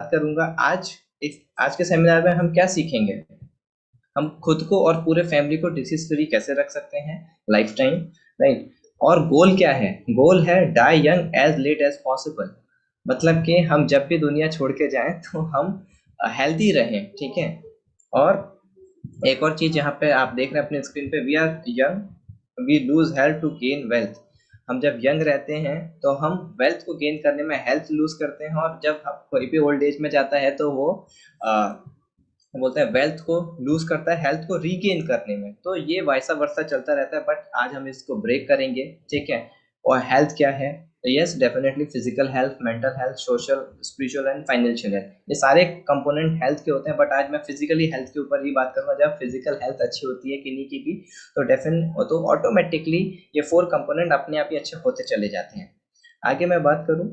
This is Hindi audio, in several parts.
करूंगा आज। आज के सेमिनार में हम क्या सीखेंगे? हम खुद को और पूरे फैमिली को डिसीज फ्री कैसे रख सकते हैं लाइफ टाइम, राइट? और गोल क्या है? गोल है die young as late as possible. मतलब कि हम जब भी दुनिया छोड़ के जाएं तो हम हेल्दी रहें, ठीक है। और एक और चीज यहाँ पे आप देख रहे हैं अपने स्क्रीन पे, we are young we lose health to gain wealth. हम जब यंग रहते हैं तो हम वेल्थ को गेन करने में हेल्थ लूज करते हैं, और जब कोई भी ओल्ड एज में जाता है तो वो बोलते हैं वेल्थ को लूज करता है हेल्थ को रीगेन करने में। तो ये वैसा वर्षा चलता रहता है, बट आज हम इसको ब्रेक करेंगे, ठीक है। और हेल्थ क्या है? Yes, definitely physical health, mental health, social, spiritual and financial health, ये सारे कंपोनेंट हेल्थ के होते हैं। बट आज मैं फिजिकली हेल्थ के ऊपर ही बात करूंगा। जब फिजिकल हेल्थ अच्छी होती है किन्हीं की भी, तो डेफिनेट तो ऑटोमेटिकली ये फोर कंपोनेंट अपने आप ही अच्छे होते चले जाते हैं। आगे मैं बात करूं,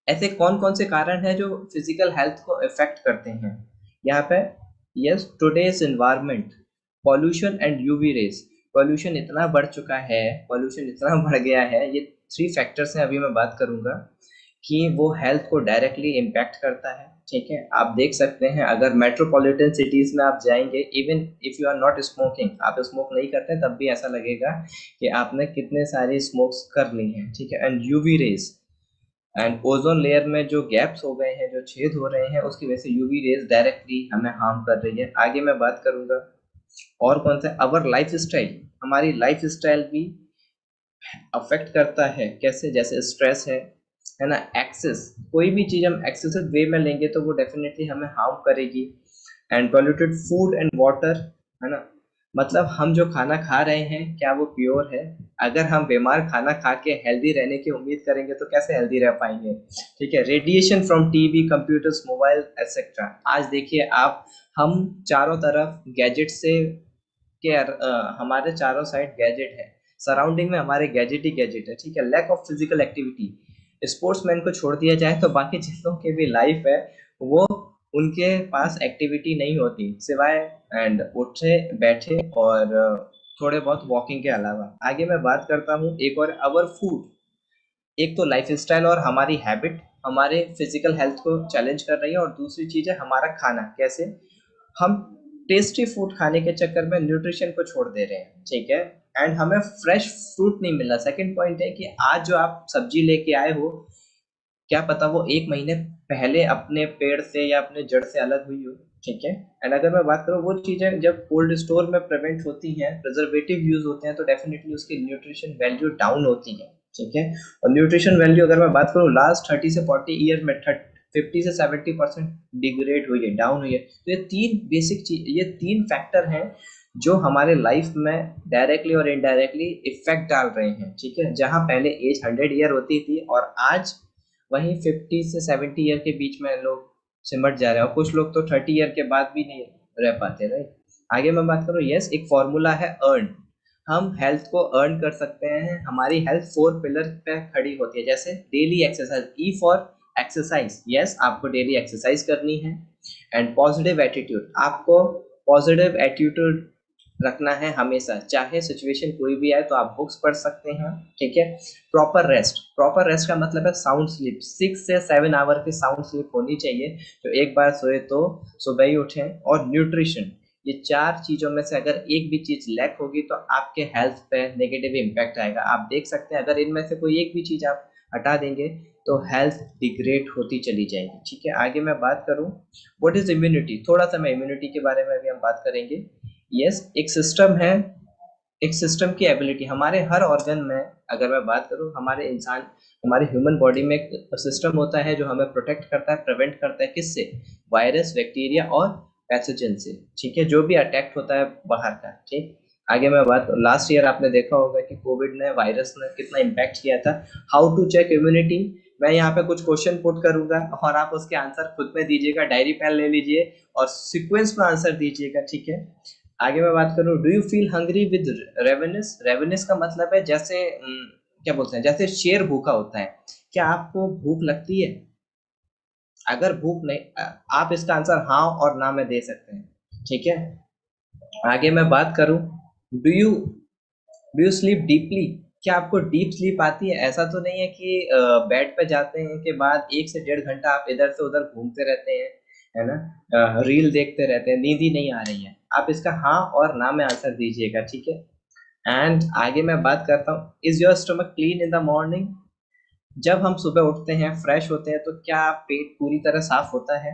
ऐसे कौन कौन से कारण हैं जो फिजिकल हेल्थ को इफेक्ट करते हैं यहाँ पे? Yes, today's environment, pollution and UV rays. Pollution इतना बढ़ चुका है, पॉल्यूशन इतना बढ़ गया है, ये थ्री फैक्टर्स हैं, अभी मैं बात करूंगा कि वो हेल्थ को डायरेक्टली इम्पैक्ट करता है, ठीक है। आप देख सकते हैं अगर मेट्रोपॉलिटन सिटीज में आप जाएंगे, even if you are not smoking, आप स्मोक नहीं करते तब भी ऐसा लगेगा कि आपने कितने सारी स्मोक्स कर ली हैं, ठीक है। And UV rays, and ozone layer में जो गैप्स हो गए हैं, जो छेद हो रहे हैं, उसकी वजह से यूवी रेज डायरेक्टली हमें हार्म कर रही है। आगे मैं बात करूंगा और कौन सा, अवर लाइफ स्टाइल, हमारी लाइफ स्टाइल भी अफेक्ट करता है। कैसे? जैसे स्ट्रेस है ना, एक्सेस, कोई भी चीज हम एक्सेसिव वे में लेंगे तो वो डेफिनेटली हमें हार्म करेगी। And polluted food and water, है ना, मतलब हम जो खाना खा रहे हैं क्या वो प्योर है? अगर हम बीमार खाना खा के हेल्दी रहने की उम्मीद करेंगे तो कैसे हेल्दी रह पाएंगे, ठीक है। Radiation from TV, computers, mobile etcetera. आज देखिए आप, हम चारों तरफ गैजेट से के हमारे चारों साइड गैजेट है, सराउंडिंग में हमारे गैजेट ही गैजेट है, ठीक है। Lack of physical activity, sportsman को छोड़ दिया जाए तो बाकी जितनों की भी लाइफ है वो, उनके पास एक्टिविटी नहीं होती सिवाय एंड उठे बैठे और थोड़े बहुत वॉकिंग के अलावा। आगे मैं बात करता हूँ एक और, अवर फूड। एक तो लाइफ स्टाइल और हमारी हैबिट हमारे फिजिकल हेल्थ को चैलेंज कर रही है, और दूसरी चीज है हमारा खाना। कैसे? हम टेस्टी फूड खाने के चक्कर में न्यूट्रिशन को छोड़ दे रहे हैं, ठीक है। एंड हमें फ्रेश फ्रूट नहीं मिल रहा। सेकंड पॉइंट है कि आज जो आप सब्जी लेके आए हो, क्या पता वो एक महीने पहले अपने पेड़ से या अपने जड़ से अलग हुई हो, ठीक है। एंड अगर मैं बात करूँ, वो चीजें जब कोल्ड स्टोर में प्रिवेंट होती हैं, प्रिजर्वेटिव यूज होते हैं, तो डेफिनेटली उसकी न्यूट्रिशन वैल्यू डाउन होती है, ठीक है। और न्यूट्रिशन वैल्यू अगर मैं बात करूँ लास्ट 30 से 40 ईयर में 50 से 70% डिग्रेड हुई है, डाउन हुई है। तो ये तीन बेसिक चीज, ये तीन फैक्टर हैं जो हमारे लाइफ में डायरेक्टली और इनडायरेक्टली इफेक्ट डाल रहे हैं, ठीक है। जहां पहले एज 100 ईयर होती थी और आज वहीं 50 से 70 ईयर के बीच में लोग सिमट जा रहे हैं, और कुछ लोग तो 30 ईयर के बाद भी नहीं रह पाते, राइट। आगे मैं बात करूँ, यस, एक फॉर्मूला है अर्न। हम हेल्थ को अर्न कर सकते हैं। हमारी हेल्थ फोर पिलर पे खड़ी होती है, जैसे daily exercise, E for exercise, yes, आपको डेली एक्सरसाइज करनी है। एंड पॉजिटिव एटीट्यूड, आपको पॉजिटिव एटीट्यूड रखना है हमेशा, चाहे सिचुएशन कोई भी आए तो आप बुक्स पढ़ सकते हैं, ठीक है। प्रॉपर रेस्ट, प्रॉपर रेस्ट का मतलब है साउंड स्लीप, 6 से 7 आवर की साउंड स्लीप होनी चाहिए। जो एक बार सोए तो सुबह ही उठें। और न्यूट्रिशन, ये चार चीजों में से अगर एक भी चीज लैक होगी तो आपके हेल्थ पे नेगेटिव इम्पैक्ट आएगा। आप देख सकते हैं अगर इनमें से कोई एक भी चीज आप हटा देंगे तो हेल्थ डिग्रेड होती चली जाएगी, ठीक है। आगे मैं बात करूं, व्हाट इज इम्यूनिटी, थोड़ा सा मैं इम्यूनिटी के बारे में भी हम बात करेंगे। यस, एक सिस्टम है, एक सिस्टम की एबिलिटी हमारे हर ऑर्गन में। अगर मैं बात करूं, हमारे इंसान, हमारे ह्यूमन बॉडी में एक सिस्टम होता है जो हमें प्रोटेक्ट करता है, प्रिवेंट करता है, किससे? वायरस, बैक्टीरिया और पैथोजन से, ठीक है, जो भी अटैक होता है बाहर का, ठीक। आगे मैं बात, लास्ट ईयर आपने देखा होगा कि कोविड ने, वायरस ने कितना इम्पैक्ट किया था। हाउ टू चेक इम्यूनिटी, मैं यहाँ पे कुछ क्वेश्चन पुट करूंगा और आप उसके आंसर खुद में दीजिएगा, डायरी पेन ले लीजिए और सीक्वेंस में आंसर दीजिएगा, ठीक है। आगे मैं बात करूं, do you feel hungry with ravenous. Ravenous का मतलब है जैसे क्या बोलते हैं, जैसे शेर भूखा होता है, क्या आपको भूख लगती है? अगर भूख नहीं, आप इसका आंसर हाँ और ना में दे सकते हैं, ठीक है। आगे मैं बात करूं, do you do you sleep deeply. क्या आपको डीप स्लीप आती है? ऐसा तो नहीं है कि बेड पे जाते हैं के बाद 1 से 1.5 घंटा आप इधर से उधर घूमते रहते हैं, है ना, रील देखते रहते हैं, नींद ही नहीं आ रही है। आप इसका हाँ और ना में आंसर दीजिएगा, ठीक है। एंड आगे मैं बात करता हूँ, is your stomach clean in the morning? जब हम सुबह उठते हैं, फ्रेश होते हैं, तो क्या पेट पूरी तरह साफ होता है?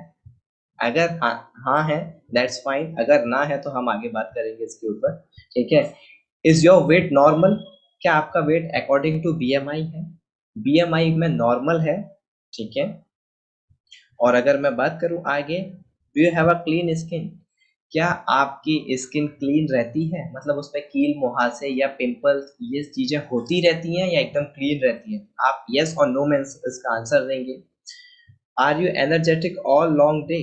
अगर हाँ हाँ है, दैट्स फाइन। अगर ना है तो हम आगे बात करेंगे इसके ऊपर, ठीक है। Is your weight normal? क्या आपका वेट अकॉर्डिंग टू बीएमआई है? बीएमआई में नॉर्मल है, ठीक है। और अगर मैं बात करूं आगे, do you have a clean skin? क्या आपकी स्किन क्लीन रहती है? मतलब उस पे कील मुहासे या पिंपल्स ये चीजें होती रहती हैं या एकदम क्लीन रहती हैं? आप यस और नो में इसका आंसर देंगे। Are you energetic all long day?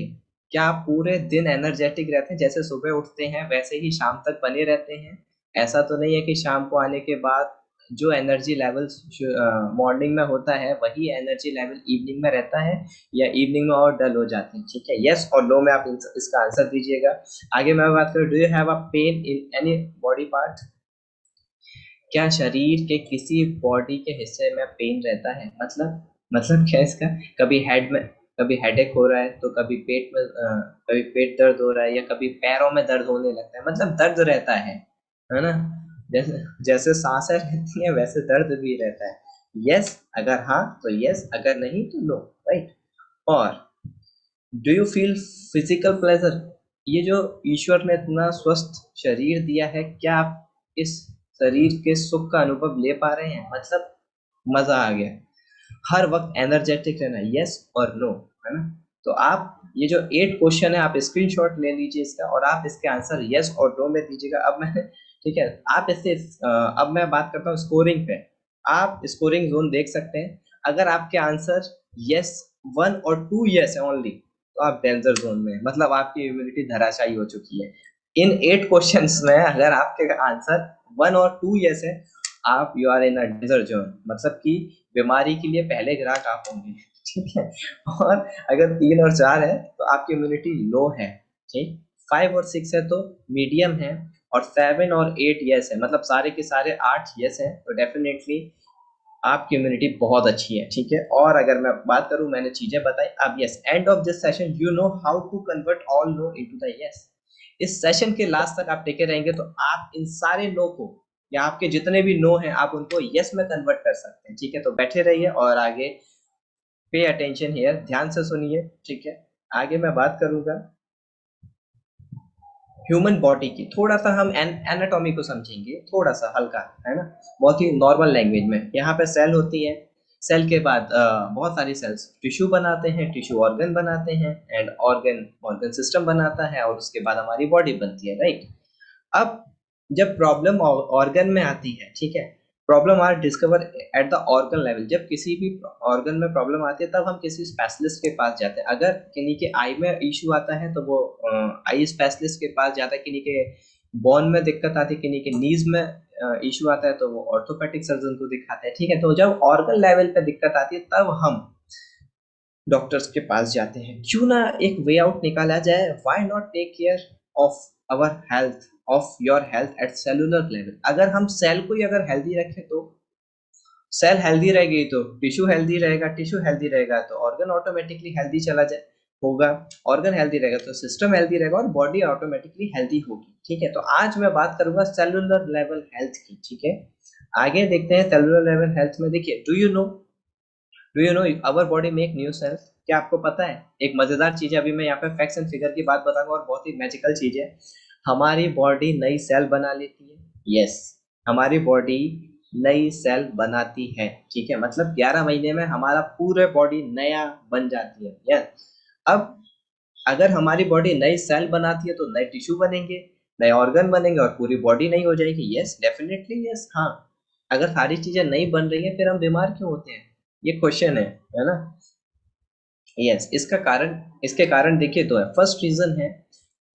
क्या आप पूरे दिन एनर्जेटिक रहते हैं, जैसे सुबह उठते हैं वैसे ही शाम तक बने रहते हैं? ऐसा तो नहीं है कि शाम को आने के बाद जो एनर्जी लेवल मॉर्निंग में होता है वही एनर्जी लेवल इवनिंग में रहता है, या इवनिंग में और डल हो जाते हैं, ठीक है। यस और नो में आप इसका आंसर दीजिएगा। आगे मैं बात करूँ, do you have a pain in any body part? क्या शरीर के किसी बॉडी के हिस्से में पेन रहता है? मतलब क्या इसका, कभी हेड में, कभी हेडेक हो रहा है, तो कभी पेट में कभी पेट दर्द हो रहा है, या कभी पैरों में दर्द होने लगता है, मतलब दर्द रहता है ना। जैसे जैसे सांसें रहती हैं वैसे दर्द भी रहता है। यस अगर हाँ तो यस, अगर नहीं तो नो, राइट। और do you feel physical pleasure? ये जो ईश्वर ने इतना स्वस्थ शरीर दिया है, क्या आप इस शरीर के सुख का अनुभव ले पा रहे हैं? मतलब मजा आ गया, हर वक्त एनर्जेटिक रहना, यस और नो, है ना। तो आप ये जो 8 क्वेश्चन है आप स्क्रीनशॉट ले लीजिए इसका, और आप इसके आंसर यस और नो में दीजिएगा। अब मैं ठीक है, आप इससे अब मैं बात करता हूँ स्कोरिंग पे। आप स्कोरिंग जोन देख सकते हैं। अगर आपके आंसर यस 1 और 2 यस है ओनली, तो आप डेंजर जोन में हैं। मतलब आपकी इम्यूनिटी धराशायी हो चुकी है। इन 8 क्वेश्चंस में अगर आपके आंसर 1 और 2 यस है, आप you are in a danger zone, मतलब कि बीमारी के लिए पहले ग्राहक आप होंगे, ठीक है। और अगर 3 और 4 है तो आपकी इम्यूनिटी लो है, ठीक। 5 और 6 है तो मीडियम है, और 7 और 8 यस है, मतलब सारे के सारे 8 यस है, तो डेफिनेटली आपकी इम्यूनिटी बहुत अच्छी है, ठीक है। और अगर मैं बात करूं, मैंने चीजें बताई। अब yes, end of this session you know how to convert all no into the yes. इस सेशन के लास्ट तक आप टिके रहेंगे तो आप इन सारे नो को, या आपके जितने भी नो हैं, आप उनको यस में कन्वर्ट कर सकते हैं, ठीक है। तो बैठे रहिए और आगे पे अटेंशन हियर, ध्यान से सुनिए, ठीक है। आगे मैं बात करूंगा ह्यूमन बॉडी की, थोड़ा सा हम एनाटॉमी को समझेंगे, थोड़ा सा हल्का, है ना, बहुत ही नॉर्मल लैंग्वेज में। यहाँ पे सेल होती है, सेल के बाद बहुत सारी सेल्स टिश्यू बनाते हैं, टिश्यू ऑर्गन बनाते हैं, एंड ऑर्गन ऑर्गन सिस्टम बनाता है, और उसके बाद हमारी बॉडी बनती है, राइट। अब जब प्रॉब्लम ऑर्गन में आती है, ठीक है, problem are discover at the organ level. जब किसी भी ऑर्गन में प्रॉब्लम आती है तब हम किसी स्पेशलिस्ट के पास जाते हैं। अगर किन्हीं के आई में इशू आता है तो वो आई स्पेशलिस्ट के पास जाता है, किन्हीं के बोन में दिक्कत आती है, किन्हीं के नीज में इशू आता है तो वो ऑर्थोपेडिक सर्जन को दिखाते हैं, ठीक है। तो जब ऑर्गन लेवल पे दिक्कत आती है तब हम डॉक्टर्स के पास जाते हैं। क्यों ना एक वे आउट निकाला जाए, why not take care of our health, of your health at cellular level. अगर हम सेल को ही अगर हेल्दी रखें तो सेल हेल्दी रहेगी तो टिश्यू हेल्दी रहेगा, टिश्यू हेल्दी रहेगा तो ऑर्गन ऑटोमेटिकली हेल्दी चला जाए होगा, ऑर्गन हेल्दी रहेगा तो सिस्टम हेल्दी रहेगा, और बॉडी ऑटोमेटिकली हेल्दी होगी, ठीक है। तो आज मैं बात करूंगा सेलुलर लेवल हेल्थ की, ठीक है। आगे देखते हैं सेलुलर लेवल हेल्थ में। देखिए, do you know our body make new cells? क्या आपको पता है? एक मजेदार चीज है, अभी मैं यहाँ पे फैक्ट्स एंड फिगर की बात बताऊंगा, और बहुत ही मैजिकल चीज है। हमारी बॉडी नई सेल बना लेती है, यस, हमारी बॉडी नई सेल बनाती है, ठीक है। मतलब 11 महीने में हमारा पूरे बॉडी नया बन जाती है, यस। अब अगर हमारी बॉडी नई सेल बनाती है तो नए टिश्यू बनेंगे, नए ऑर्गन बनेंगे, और पूरी बॉडी नई हो जाएगी, यस डेफिनेटली यस। हाँ, अगर सारी चीजें नई बन रही है फिर हम बीमार क्यों होते हैं? ये क्वेश्चन है ना। यस, इसके कारण देखिए दो है। फर्स्ट रीजन है,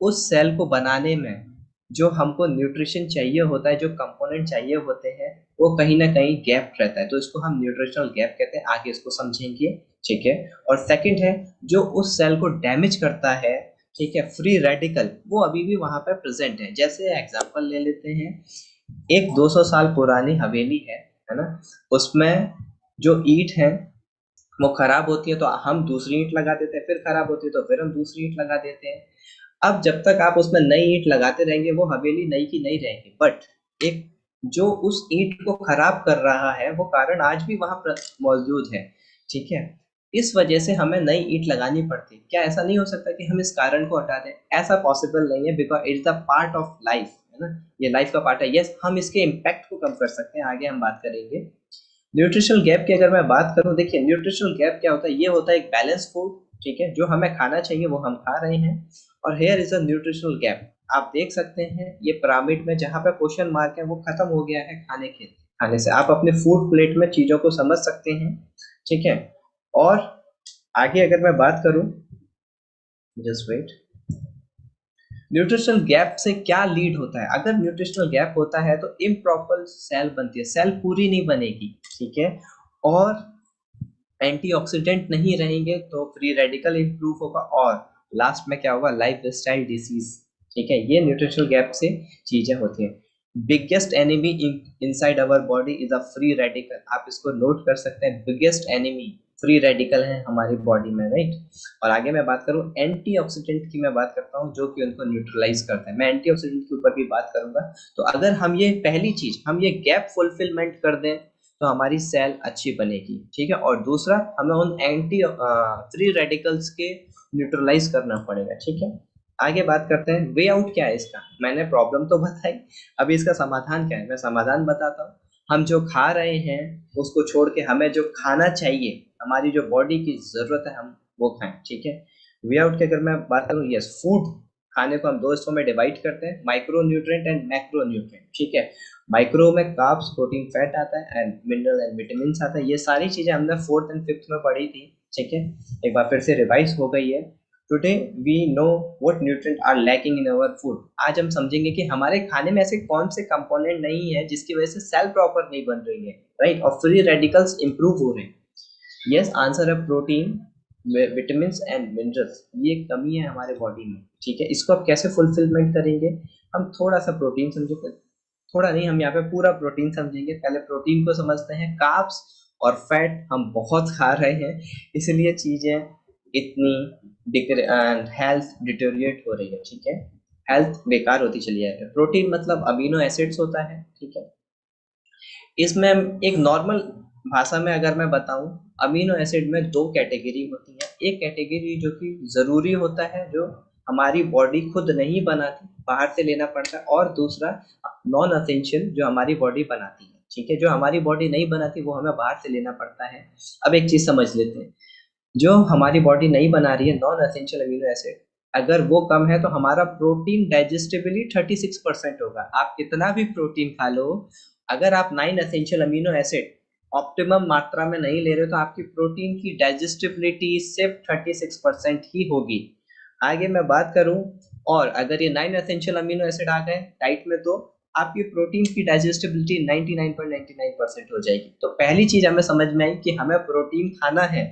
उस सेल को बनाने में जो हमको न्यूट्रिशन चाहिए होता है, जो कंपोनेंट चाहिए होते हैं, वो कहीं ना कहीं गैप रहता है, तो इसको हम न्यूट्रिशनल गैप कहते हैं। आगे इसको समझेंगे, ठीक है। और सेकंड है, जो उस सेल को डैमेज करता है, ठीक है, फ्री रेडिकल, वो अभी भी वहां पर प्रेजेंट है। जैसे एग्जांपल ले लेते हैं, एक 200 साल पुरानी हवेली है है ना, उसमें जो ईंट है वो खराब होती है तो हम दूसरी ईंट लगा देते हैं, फिर खराब होती है तो फिर हम दूसरी ईंट लगा देते हैं। अब जब तक आप उसमें नई ईंट लगाते रहेंगे वो हवेली नई की नई रहेगी, बट एक जो उस ईंट को खराब कर रहा है वो कारण आज भी वहां पर मौजूद है, ठीक है। इस वजह से हमें नई ईंट लगानी पड़ती है। क्या ऐसा नहीं हो सकता कि हम इस कारण को हटा दें? ऐसा पॉसिबल नहीं है, because it's a part of life, है ना, ये लाइफ का पार्ट है। यस, हम इसके इम्पैक्ट को कम कर सकते हैं, आगे हम बात करेंगे। न्यूट्रिशनल गैप की अगर मैं बात करूं, देखिए न्यूट्रिशनल गैप क्या होता है, ये होता है एक बैलेंस फूड, ठीक है, जो हमें खाना चाहिए वो हम खा रहे हैं, और here is a nutritional gap. आप देख सकते हैं ये पिरामिड में जहां पे क्वेश्चन मार्क है वो खत्म हो गया है खाने से। आप अपने फूड प्लेट में चीजों को समझ सकते हैं, ठीक है। और आगे अगर मैं बात करूं, जस्ट वेट, न्यूट्रिशनल गैप से क्या लीड होता है? अगर न्यूट्रिशनल गैप होता है तो इम्प्रॉपर सेल बनती है, सेल पूरी नहीं बनेगी, ठीक है, और एंटीऑक्सीडेंट नहीं रहेंगे तो फ्री रेडिकल इंप्रूव होगा, और लास्ट में क्या होगा, लाइफ स्टाइल डिसीज, ठीक है। ये न्यूट्रिशनल गैप से चीजें होती हैं। Biggest enemy inside our body is a free radical, आप इसको नोट कर सकते हैं, बिगेस्ट एनिमी फ्री रेडिकल है हमारी बॉडी में, राइट। और आगे मैं बात करूं एंटीऑक्सीडेंट की, मैं बात करता हूं जो कि उनको न्यूट्रलाइज करते हैं। मैं एंटीऑक्सीडेंट के ऊपर भी बात करूंगा। तो अगर हम ये पहली चीज, हम ये गैप फुलफिलमेंट कर दें तो हमारी सेल अच्छी बनेगी, ठीक है। और दूसरा, हमें उन एंटी फ्री रेडिकल्स के न्यूट्रलाइज करना पड़ेगा, ठीक है। आगे बात करते हैं वे आउट क्या है इसका। मैंने प्रॉब्लम तो बताई, अभी इसका समाधान क्या है, मैं समाधान बताता हूँ। हम जो खा रहे हैं उसको छोड़ के हमें जो खाना चाहिए, हमारी जो बॉडी की जरूरत है, हम वो खाएं, ठीक है। वे आउट की अगर मैं बात करूँ, यस, फूड खाने को हम दो हिस्सों में डिवाइड करते हैं, micro nutrient and macro nutrient, ठीक है। माइक्रो में कार्ब्स, प्रोटीन, फैट आता है, एंड मिनरल एंड विटामिन आता है। ये सारी चीजें हमने फोर्थ एंड फिफ्थ में पढ़ी थी, ठीक है। एक बार फिर से रिवाइज हो गई है। Today we know what nutrient are lacking in our food. आज हम समझेंगे कि हमारे खाने में ऐसे कौन से कंपोनेंट नहीं है जिसकी वजह से सेल प्रॉपर नहीं बन रही है, राइट, और फ्री रेडिकल्स इंप्रूव हो रहे हैं। यस, आंसर है प्रोटीन, विटामिन एंड मिनरल्स। ये कमी है हमारे बॉडी में, ठीक है। इसको आप कैसे फुलफिलमेंट करेंगे? हम थोड़ा सा प्रोटीन समझेंगे, थोड़ा नहीं, हम यहाँ पे पूरा प्रोटीन समझेंगे। पहले प्रोटीन को समझते हैं। कार्ब्स और फैट हम बहुत खा रहे हैं, इसलिए चीजें इतनी हेल्थ डिटेरियोरेट हो रही है, ठीक है, हेल्थ बेकार होती चली जा रही है। प्रोटीन मतलब अमीनो एसिड्स होता है, ठीक है। इसमें एक नॉर्मल भाषा में अगर मैं बताऊं, अमीनो एसिड में दो कैटेगरी होती है। एक कैटेगरी जो कि जरूरी होता है, जो हमारी बॉडी खुद नहीं बनाती, बाहर से लेना पड़ता है, और दूसरा नॉन असेंशियल जो हमारी बॉडी बनाती है, ठीक है। जो हमारी बॉडी नहीं बनाती वो हमें बाहर से लेना पड़ता है। अब एक चीज समझ लेते हैं, जो हमारी बॉडी नहीं बना रही है नॉन एसेंशियल अमीनो एसिड, अगर वो कम है तो हमारा प्रोटीन डाइजेस्टिबिलिटी 36% होगा। आप कितना भी प्रोटीन खा लो, अगर आप 9 एसेंशियल अमीनो एसिड ऑप्टिमम मात्रा में नहीं ले रहे तो आपकी प्रोटीन की डाइजेस्टिबिलिटी सिर्फ 36% ही होगी। आगे मैं बात करूं, और अगर ये 9 एसेंशियल अमीनो एसिड आ गए डाइट में तो आपकी प्रोटीन की डाइजेस्टिबिलिटी 99.99% हो जाएगी। तो पहली चीज हमें समझ में आई कि हमें प्रोटीन खाना है,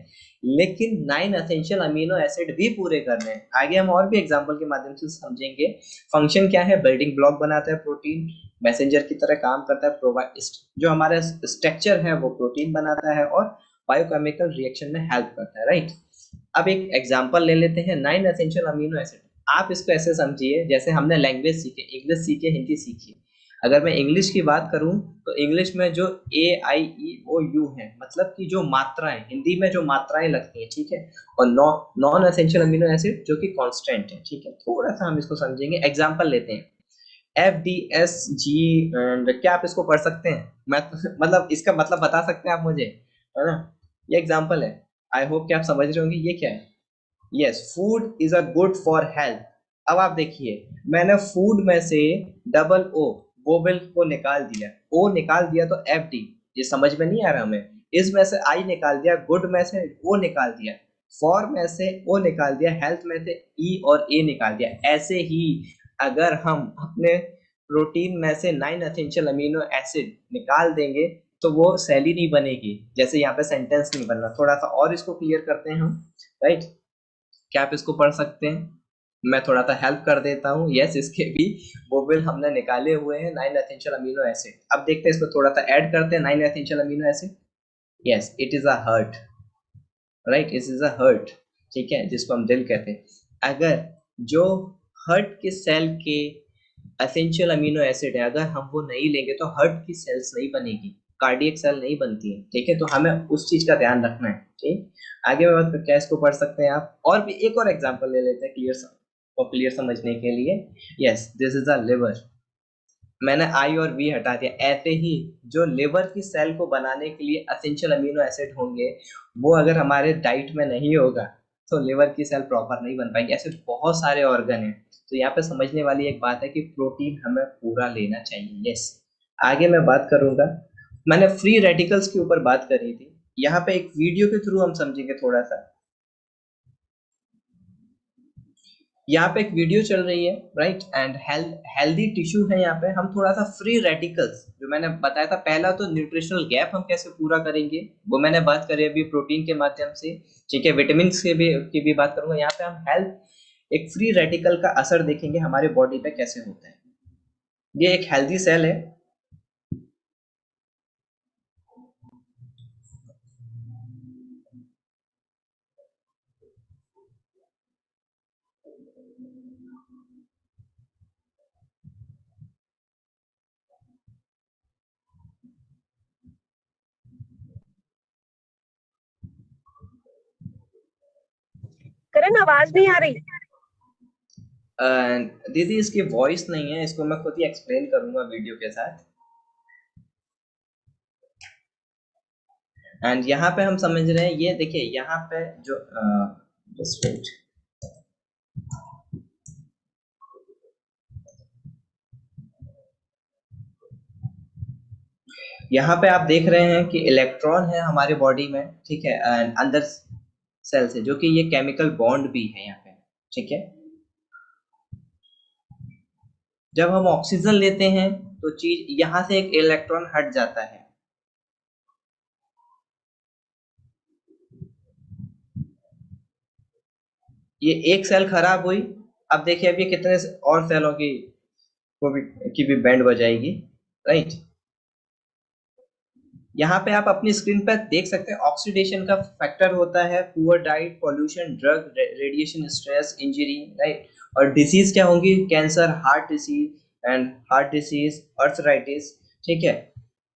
लेकिन 9 एसेंशियल अमीनो एसिड भी पूरे करने हैं। आगे हम और भी एग्जांपल के माध्यम से समझेंगे। फंक्शन क्या है, बिल्डिंग ब्लॉक बनाता है प्रोटीन, मैसेंजर की तरह काम करता है, प्रोवाइड जो हमारा स्ट्रक्चर है वो प्रोटीन बनाता है, और बायोकेमिकल रिएक्शन में हेल्प करता है, राइट। अब एक एग्जांपल ले लेते हैं, 9 एसेंशियल अमीनो एसिड। आप इसको ऐसे समझिए जैसे हमने लैंग्वेज सीखे, इंग्लिश सीखे, हिंदी सीखी। अगर मैं इंग्लिश की बात करूं तो इंग्लिश में जो A I E O U है, मतलब कि जो मात्राएं, हिंदी में जो मात्राएं लगती हैं, ठीक है, और नॉन एसेंशियल अमीनो एसिड जो कि कांस्टेंट है, ठीक है। थोड़ा सा हम इसको समझेंगे, एग्जांपल लेते हैं, FDSG, एंड क्या आप इसको पढ़ सकते हैं? मैं मतलब इसका मतलब बता सकते हैं आप मुझे, है ना? ये एग्जांपल है, आई होप कि आप समझ रहे होंगे ये क्या है। Yes, food is a good for health. अब आप देखिए, मैंने फूड में से डबल ओ वोवेल को निकाल दिया, ओ निकाल दिया तो FD, ये समझ में नहीं आ रहा हमें। इसमें से आई निकाल दिया, गुड में से ओ निकाल दिया, फॉर में से ओ निकाल दिया, हेल्थ में से ई और ए निकाल दिया। ऐसे ही अगर हम अपने प्रोटीन में से 9 एसेंशियल अमीनो एसिड निकाल देंगे तो वो सेल ही नहीं बनेगी, जैसे यहाँ पे सेंटेंस नहीं बनना। थोड़ा सा और इसको क्लियर करते हैं हम, राइट। क्या आप इसको पढ़ सकते हैं? मैं थोड़ा सा हेल्प कर देता हूँ। यस, इसके भी वो बिल हमने निकाले हुए हैं, 9 एसेंशियल अमीनो एसिड। अब देखते हैं, इसको थोड़ा सा ऐड करते हैं, 9 essential amino acid. Yes, it is a hurt, right, it is a hurt, ठीक है, जिसको हम दिल कहते हैं। अगर जो हर्ट के सेल के एसेंशियल अमीनो एसिड है, अगर हम वो नहीं लेंगे तो हर्ट की सेल्स नहीं बनेगी, कार्डियक सेल नहीं बनती है, ठीक है। तो हमें उस चीज का ध्यान रखना है, ठीक। आगे मैं बात क्या, इसको पढ़ सकते हैं आप, और भी एक और एग्जांपल ले लेते हैं क्लियर समझने के लिए। Yes, this is a liver. मैंने आई और वी हटा दिया। ऐसे ही जो लिवर की सेल को बनाने के लिए एसेंशियल अमीनो एसिड होंगे, वो अगर हमारे डाइट में नहीं होगा तो लिवर की सेल प्रॉपर नहीं बन पाएगी। ऐसे बहुत सारे ऑर्गन हैं। तो यहाँ पे समझने वाली एक बात है कि प्रोटीन हमें पूरा लेना चाहिए। यस, आगे मैं बात करूंगा, मैंने फ्री रेडिकल्स के ऊपर बात करी थी। यहाँ पे एक वीडियो के थ्रू हम समझेंगे थोड़ा सा। यहाँ पे एक वीडियो चल रही है, राइट, एंड हेल्दी टिश्यू है। यहाँ पे हम थोड़ा सा फ्री रेडिकल्स, जो मैंने बताया था पहला, तो न्यूट्रिशनल गैप हम कैसे पूरा करेंगे वो मैंने बात करी अभी प्रोटीन के माध्यम से, ठीक है। विटामिन की भी बात करूंगा। यहाँ पे हम हेल्थ, एक फ्री रेडिकल का असर देखेंगे हमारे बॉडी पे कैसे होता है। ये एक हेल्दी सेल है। करण, आवाज नहीं आ रही। दीदी, इसकी वॉइस नहीं है, इसको मैं खुद ही एक्सप्लेन करूंगा वीडियो के साथ। एंड यहाँ पे हम समझ रहे हैं, ये देखिए यहाँ पे जो just wait। यहाँ पे आप देख रहे हैं कि इलेक्ट्रॉन है हमारे बॉडी में, ठीक है, एंड अंदर सेल से, जो कि ये केमिकल बॉन्ड भी है यहाँ पे, ठीक है। जब हम ऑक्सीजन लेते हैं तो चीज यहाँ से एक इलेक्ट्रॉन हट जाता है। ये एक सेल खराब हुई। अब देखिए, अब ये कितने और सेलों की भी बैंड बजाएगी, राइट। यहाँ पे आप अपनी स्क्रीन पर देख सकते हैं, ऑक्सीडेशन का फैक्टर होता है poor diet, pollution, drug, radiation, stress, injury, right. और डिसीज क्या होंगी, cancer, heart disease and heart disease, arthritis, ठीक है।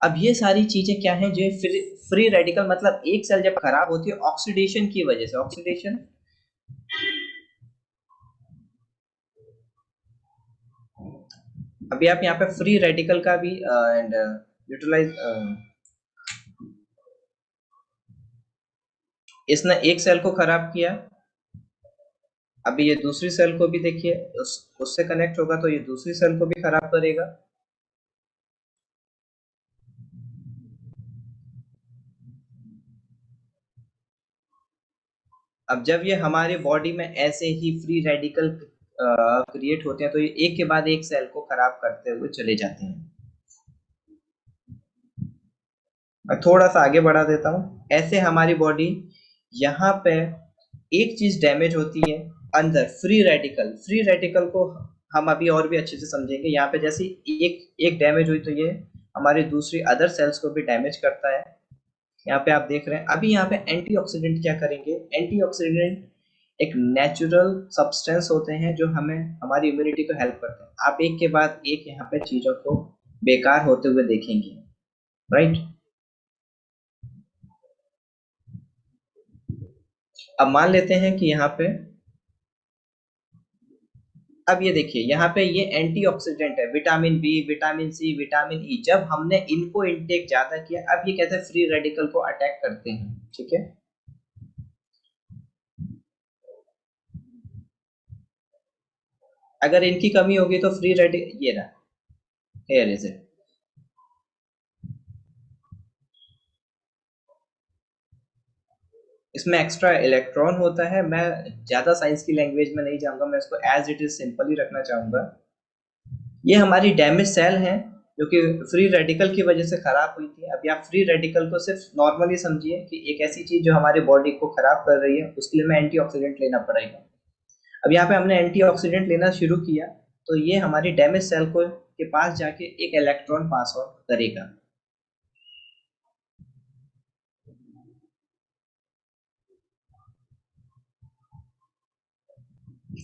अब ये सारी चीजें क्या हैं, जो फ्री रेडिकल, मतलब एक सेल जब खराब होती है ऑक्सीडेशन की वजह से, ऑक्सीडेशन। अभी आप यहाँ पे फ्री रेडिकल का भी एंड यूटिलाइज, इसने एक सेल को खराब किया। अभी ये दूसरी सेल को भी देखिए, उससे कनेक्ट होगा तो ये दूसरी सेल को भी खराब करेगा। अब जब ये हमारे बॉडी में ऐसे ही फ्री रेडिकल क्रिएट होते हैं तो ये एक के बाद एक सेल को खराब करते हुए चले जाते हैं। मैं थोड़ा सा आगे बढ़ा देता हूँ। ऐसे हमारी बॉडी, यहाँ पे एक चीज डैमेज होती है अंदर, फ्री रेडिकल को हम अभी और भी अच्छे से समझेंगे। यहाँ पे जैसे एक एक डैमेज हुई तो ये हमारी दूसरी अदर सेल्स को भी डैमेज करता है। यहाँ पे आप देख रहे हैं। अभी यहाँ पे एंटीऑक्सीडेंट क्या करेंगे, एंटीऑक्सीडेंट एक नेचुरल सब्सटेंस होते हैं जो हमें, हमारी इम्यूनिटी को हेल्प करते हैं। आप एक के बाद एक यहाँ पे चीजों को बेकार होते हुए देखेंगे, राइट। अब मान लेते हैं कि यहाँ पे, अब ये देखिए यहाँ पे ये एंटीऑक्सीडेंट है, vitamin B, vitamin C, vitamin E. जब हमने इनको इनटेक ज्यादा किया, अब ये कैसे फ्री रेडिकल को अटैक करते हैं, ठीक है। अगर इनकी कमी होगी तो फ्री रेडिकल, ये रहा, हियर इज इट। इसमें एक्स्ट्रा इलेक्ट्रॉन होता है। मैं ज्यादा साइंस की लैंग्वेज में नहीं जाऊंगा, मैं इसको एज इट इज सिंपल ही रखना चाहूंगा। ये हमारी डैमेज सेल है जो कि फ्री रेडिकल की वजह से खराब हुई थी। अभी आप फ्री रेडिकल को सिर्फ नॉर्मली समझिए कि एक ऐसी चीज जो हमारी बॉडी को खराब कर रही है, उसके लिए हमें एंटीऑक्सीडेंट लेना पड़ेगा। अब यहाँ पे हमने एंटीऑक्सीडेंट लेना शुरू किया, तो ये हमारी डैमेज सेल को के पास जाके एक इलेक्ट्रॉन पास ऑन करेगा।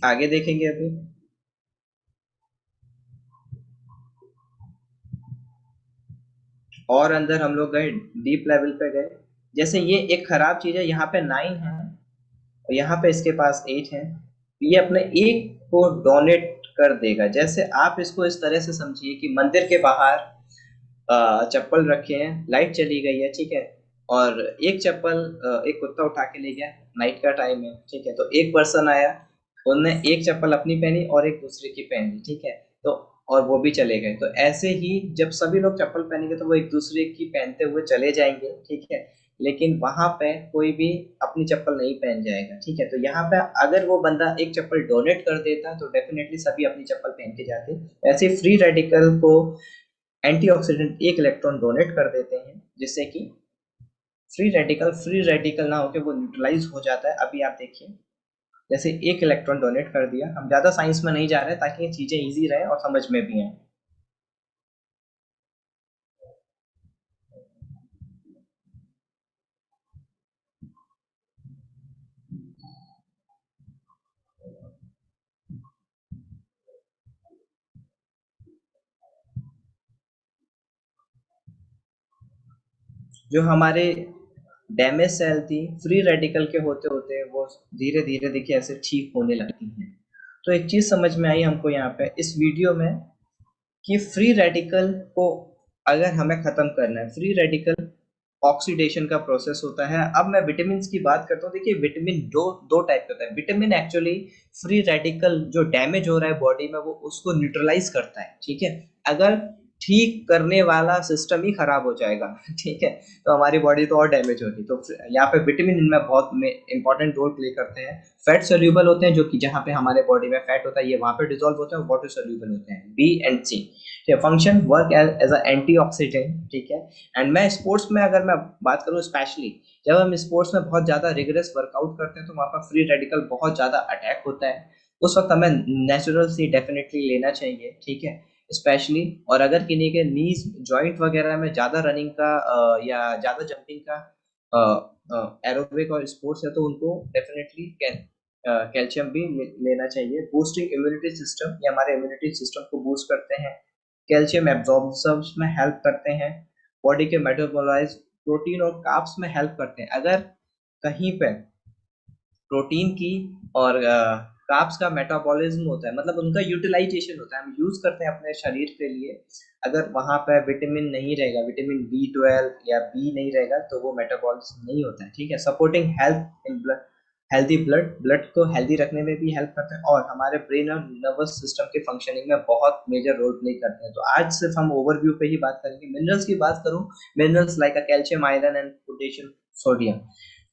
आगे देखेंगे अभी। और अंदर हम लोग गए, डीप लेवल पे गए। जैसे ये एक खराब चीज है, यहाँ पे 9 है और यहाँ पे इसके पास 8 है। ये अपने एक को डोनेट कर देगा। जैसे आप इसको इस तरह से समझिए कि मंदिर के बाहर चप्पल रखे हैं, लाइट चली गई है, ठीक है, और एक चप्पल एक कुत्ता उठा के ले गया, नाइट का टाइम है, ठीक है, तो एक पर्सन आया, उन्होंने एक चप्पल अपनी पहनी और एक दूसरे की पहनी, ठीक है, तो और वो भी चले गए। तो ऐसे ही जब सभी लोग चप्पल पहनेंगे तो वो एक दूसरे की पहनते हुए चले जाएंगे, ठीक है, लेकिन वहां पे कोई भी अपनी चप्पल नहीं पहन जाएगा, ठीक है। तो यहाँ पे अगर वो बंदा एक चप्पल डोनेट कर देता तो डेफिनेटली सभी अपनी चप्पल पहन के जाते। ऐसे फ्री रेडिकल को एंटीऑक्सीडेंट एक इलेक्ट्रॉन डोनेट कर देते हैं, जिससे कि फ्री रेडिकल ना होकर वो न्यूट्रलाइज हो जाता है। अभी आप देखिए, जैसे एक इलेक्ट्रॉन डोनेट कर दिया। हम ज्यादा साइंस में नहीं जा रहे ताकि ये चीजें इजी रहे और समझ में भी आए। जो हमारे डैमेज सेल थी, फ्री रेडिकल के होते होते वो धीरे धीरे देखिए ऐसे ठीक होने लगती हैं। तो एक चीज समझ में आई हमको यहाँ पे इस वीडियो में कि फ्री रेडिकल को अगर हमें खत्म करना है, फ्री रेडिकल ऑक्सीडेशन का प्रोसेस होता है। अब मैं विटामिन की बात करता हूँ। देखिए विटामिन दो टाइप के होता है। विटामिन एक्चुअली फ्री रेडिकल जो डैमेज हो रहा है बॉडी में वो उसको न्यूट्रलाइज करता है, ठीक है। अगर ठीक करने वाला सिस्टम ही खराब हो जाएगा ठीक है, तो हमारी बॉडी तो और डैमेज होगी। तो यहाँ पे विटामिन इनमें बहुत इंपॉर्टेंट रोल प्ले करते हैं। फैट सोल्यूबल होते हैं, जो कि जहाँ पे हमारे बॉडी में फैट होता है ये वहां पे डिसॉल्व होते हैं, वाटर सोल्यूबल होते हैं, B and C. Function work as a antioxidant, ठीक है। एंड मैं स्पोर्ट्स में अगर मैं बात करूँ, स्पेशली जब हम स्पोर्ट्स में बहुत ज्यादा रिगरस वर्कआउट करते हैं तो वहाँ पर फ्री रेडिकल बहुत ज्यादा अटैक होता है। उस वक्त हमें नेचुरल सी डेफिनेटली लेना चाहिए, ठीक है, स्पेशली। और अगर किन्हीं के नीज जॉइंट वगैरह में ज्यादा रनिंग का या ज्यादा जंपिंग का एरोबिक और स्पोर्ट्स है तो उनको डेफिनेटली कैल्शियम भी लेना चाहिए। बूस्टिंग इम्यूनिटी सिस्टम, ये हमारे इम्यूनिटी सिस्टम को बूस्ट करते हैं। कैल्शियम एब्जॉर्प्शन में हेल्प करते हैं। बॉडी के मेटाबॉलाइज प्रोटीन और कार्ब्स में हेल्प करते हैं। अगर कहीं पे प्रोटीन की और कार्ब्स का मेटाबॉलिज्म होता है, मतलब उनका यूटिलाइजेशन होता है, हम यूज करते हैं अपने शरीर के लिए, अगर वहां पे विटामिन नहीं रहेगा, विटामिन B12 या बी नहीं रहेगा तो वो मेटाबॉलिज्म नहीं होता है, ठीक है। Supporting health in blood, healthy blood, blood को हेल्दी रखने में भी हेल्प करते हैं और हमारे ब्रेन और नर्वस सिस्टम के फंक्शनिंग में बहुत मेजर रोल प्ले करते हैं। तो आज सिर्फ हम ओवरव्यू पे ही बात करेंगे। मिनरल्स की बात करूं, minerals like calcium, iron and potassium, sodium.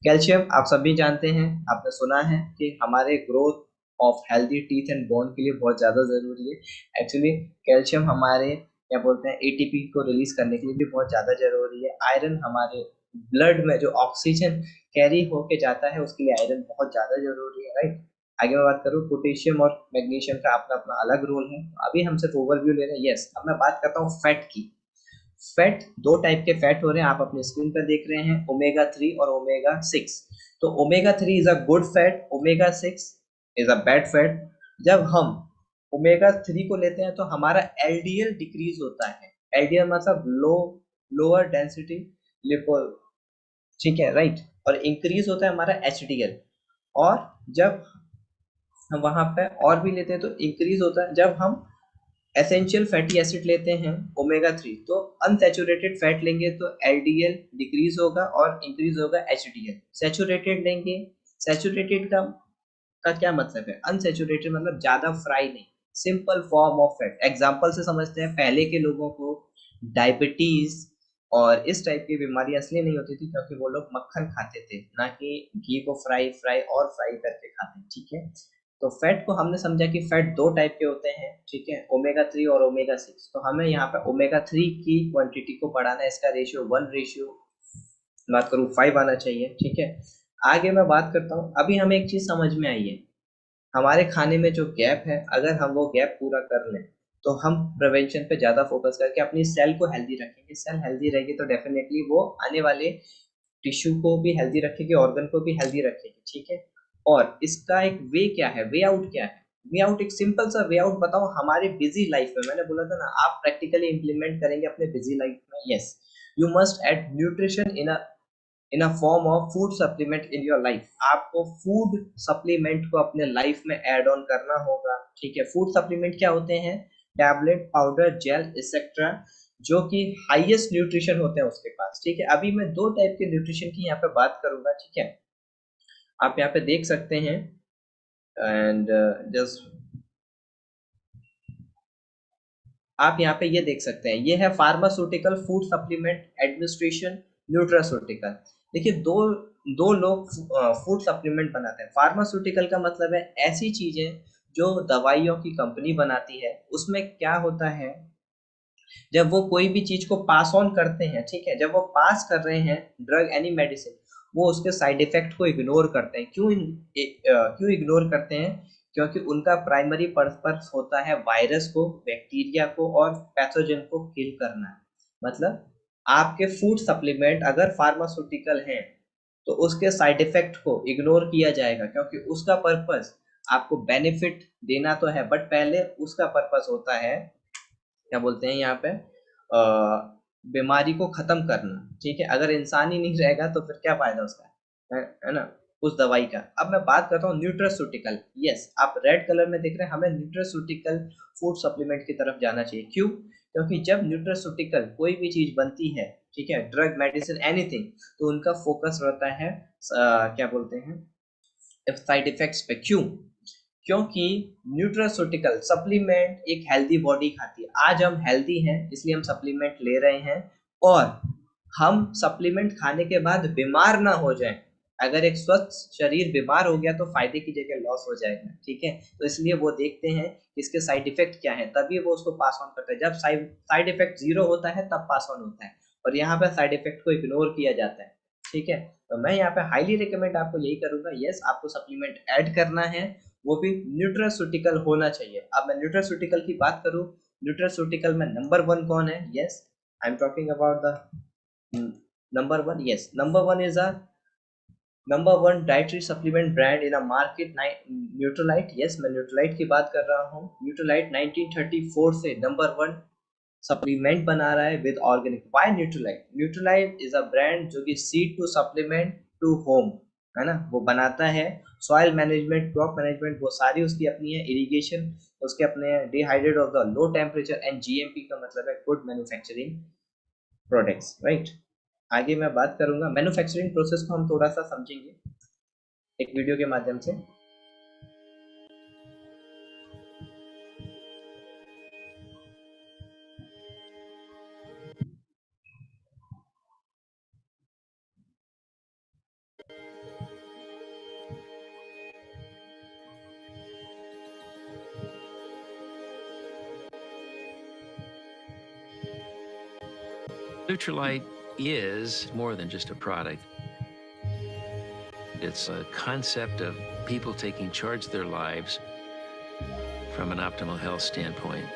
Calcium आप सभी जानते हैं, आपने सुना है कि हमारे growth of healthy teeth and bone के लिए बहुत ज्यादा जरूरी है। एक्चुअली कैल्शियम हमारे क्या बोलते हैं एटीपी को रिलीज करने के लिए भी बहुत ज्यादा जरूरी है। आयरन हमारे ब्लड में जो ऑक्सीजन कैरी होके जाता है उसके लिए आयरन बहुत ज्यादा जरूरी है, राइट। आगे मैं बात करूँ, पोटेशियम और मैग्नीशियम का अपना अपना अलग रोल है। अभी हम सिर्फ ओवरव्यू ले रहे हैं। यस, अब मैं बात करता हूँ फैट की। फैट, दो टाइप के फैट हो रहे हैं, आप अपने स्क्रीन पर देख रहे हैं, ओमेगा 3 और ओमेगा 6। तो omega 3 is a good fat, omega 6 is a bad fat. जब हम ओमेगा 3 को लेते हैं तो हमारा एलडीएल डिक्रीज होता है। एलडीएल मतलब लोअर डेंसिटी लिपो, ठीक है, राइट। और इंक्रीज होता है हमारा एचडीएल। और जब हम वहां पे और भी लेते हैं तो इंक्रीज होता है जब हम एसेंशियल फैटी एसिड लेते हैं ओमेगा 3। तो अनसैचुरेटेड फैट लेंगे तो एलडीएल डिक्रीज होगा और इंक्रीज होगा एचडीएल। सैचुरेटेड लेंगे, सैचुरेटेड का क्या मतलब है? अनसैचुरेटेड मतलब ज्यादा फ्राई नहीं, simple form of fat. Example से समझते हैं, पहले के लोगों को डायबिटीज और इस टाइप की बीमारी इसलिए नहीं होती थी क्योंकि वो लोग मक्खन खाते थे, ना कि घी को फ्राई फ्राई और फ्राई करके खाते हैं, ठीक है। तो फैट को हमने समझा कि फैट दो टाइप के होते हैं, ठीक है, ओमेगा 3 और ओमेगा 6। तो हमें यहाँ पे ओमेगा 3 की क्वांटिटी को बढ़ाना है, इसका रेशियो 1 बात करूँ 5 आना चाहिए, ठीक है। आगे मैं बात करता हूँ। अभी हमें एक चीज समझ में आई है, हमारे खाने में जो गैप है, अगर हम वो गैप पूरा कर लें तो हम प्रिवेंशन पे ज़्यादा फोकस करके अपनी सेल को हेल्दी रखेंगे। सेल हेल्दी रहेगी तो डेफिनेटली वो आने वाले टिश्यू को भी हेल्दी रखेगी, ऑर्गन को भी हेल्दी रखेगी, ठीक है। और इसका एक वे क्या है, वे आउट क्या है? वे आउट, एक सिंपल सा वे आउट बताओ हमारे बिजी लाइफ में। मैंने बोला था ना, आप प्रैक्टिकली इंप्लीमेंट करेंगे अपने बिजी लाइफ में। Yes, you must add nutrition in a form of food supplement in your life. आपको फूड सप्लीमेंट को अपने लाइफ में ऐड ऑन करना होगा, ठीक है। फूड सप्लीमेंट क्या होते हैं? टैबलेट, पाउडर, जेल एक्सेट्रा, जो कि हाईएस्ट न्यूट्रिशन होते हैं उसके पास, ठीक है। अभी मैं दो टाइप के न्यूट्रिशन की यहाँ पे बात करूंगा, ठीक है। आप यहाँ पे देख सकते हैं एंड जस्ट आप यहाँ पे ये देख सकते हैं, ये है pharmaceutical food supplement administration nutraceutical. देखिए, दो दो लोग फूड सप्लीमेंट बनाते हैं। फार्मास्यूटिकल का मतलब है ऐसी चीजें जो दवाइयों की कंपनी बनाती है। उसमें क्या होता है, जब वो कोई भी चीज को पास ऑन करते हैं, ठीक है, जब वो पास कर रहे हैं ड्रग एनी मेडिसिन, वो उसके साइड इफेक्ट को इग्नोर करते हैं। क्यों इग्नोर करते हैं? क्योंकि उनका प्राइमरी पर्पस होता है वायरस को, बैक्टीरिया को और पैथोजन को किल करना। मतलब आपके फूड सप्लीमेंट अगर फार्मास्यूटिकल हैं तो उसके साइड इफेक्ट को इग्नोर किया जाएगा, क्योंकि उसका पर्पस आपको बेनिफिट देना तो है, बट पहले उसका पर्पस होता है, क्या बोलते हैं यहाँ पे, बीमारी को खत्म करना, ठीक है। अगर इंसान ही नहीं रहेगा तो फिर क्या फायदा उसका, है ना, उस दवाई का। अब मैं बात करता हूँ न्यूट्रास्यूटिकल। यस, आप रेड कलर में देख रहे हैं, हमें न्यूट्रास्यूटिकल फूड सप्लीमेंट की तरफ जाना चाहिए। क्यों? क्योंकि जब न्यूट्रास्यूटिकल कोई भी चीज बनती है, ठीक है, ड्रग, मेडिसिन, एनीथिंग, तो उनका फोकस रहता है क्या बोलते हैं, साइड इफेक्ट्स पे। क्यों? क्योंकि न्यूट्रास्यूटिकल सप्लीमेंट एक हेल्दी बॉडी खाती है। आज हम हेल्दी हैं इसलिए हम सप्लीमेंट ले रहे हैं, और हम सप्लीमेंट खाने के बाद बीमार ना हो जाएं। अगर एक स्वस्थ शरीर बीमार हो गया तो फायदे की जगह लॉस हो जाएगा, ठीक है। तो इसलिए वो देखते हैं इसके साइड इफेक्ट क्या है, तभी वो उसको पास ऑन करते हैं। जब साइड इफेक्ट जीरो होता है तब पास ऑन होता है, और यहाँ पे साइड इफेक्ट को इग्नोर किया जाता है, ठीक है। तो मैं यहाँ पे हाईली रिकमेंड आपको यही करूंगा, यस, आपको सप्लीमेंट ऐड करना है, वो भी न्यूट्रास्यूटिकल होना चाहिए। अब मैं न्यूट्रास्यूटिकल की बात करूं, न्यूट्रास्यूटिकल में नंबर वन कौन है? Yes, I am talking about the number one. Yes, number one is a number one dietary supplement brand in a market, Nutrilite. Yes, मैं न्यूट्रोलाइट की बात कर रहा हूँ। न्यूट्रोलाइट 1934 से नंबर वन सप्लीमेंट बना रहा है with organic. Why Nutrilite? Nutrilite is a brand जो कि seed to supplement to home, है ना, वो बनाता है। सॉइल मैनेजमेंट, क्रॉप मैनेजमेंट, वो सारी उसकी अपनी है। इरिगेशन उसके अपने हैं। Dehydrate of the low temperature, and GMP का मतलब है गुड मैन्युफैक्चरिंग प्रोडक्ट्स, राइट। आगे मैं बात करूंगा मैन्युफैक्चरिंग प्रोसेस को, हम थोड़ा सा समझेंगे एक वीडियो के माध्यम से। Nutrilite is more than just a product. It's a concept of people taking charge of their lives from an optimal health standpoint.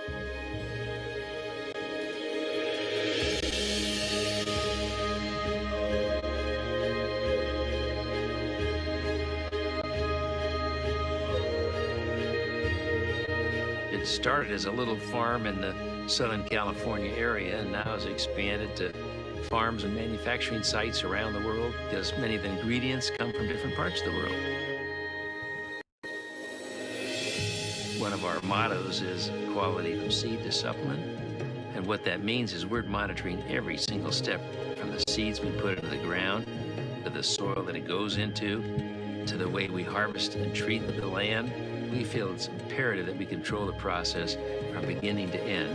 It started as a little farm in the Southern California area and now has expanded to farms and manufacturing sites around the world because many of the ingredients come from different parts of the world. One of our mottos is quality from seed to supplement. And what that means is we're monitoring every single step from the seeds we put into the ground to the soil that it goes into to the way we harvest and treat the land. We feel it's imperative that we control the process from beginning to end.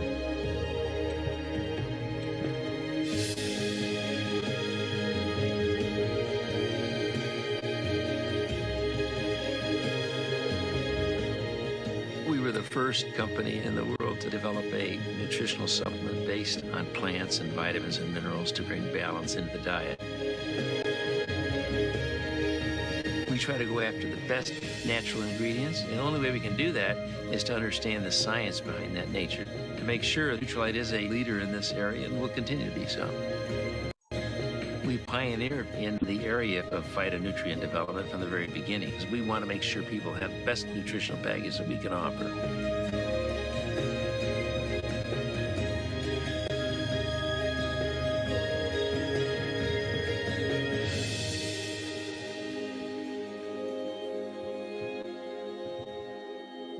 We were the first company in the world to develop a nutritional supplement based on plants and vitamins and minerals to bring balance into the diet. We try to go after the best natural ingredients, and the only way we can do that is to understand the science behind that nature to make sure Nutrilite is a leader in this area and will continue to be so. We pioneered in the area of phytonutrient development from the very beginning because we want to make sure people have the best nutritional package that we can offer.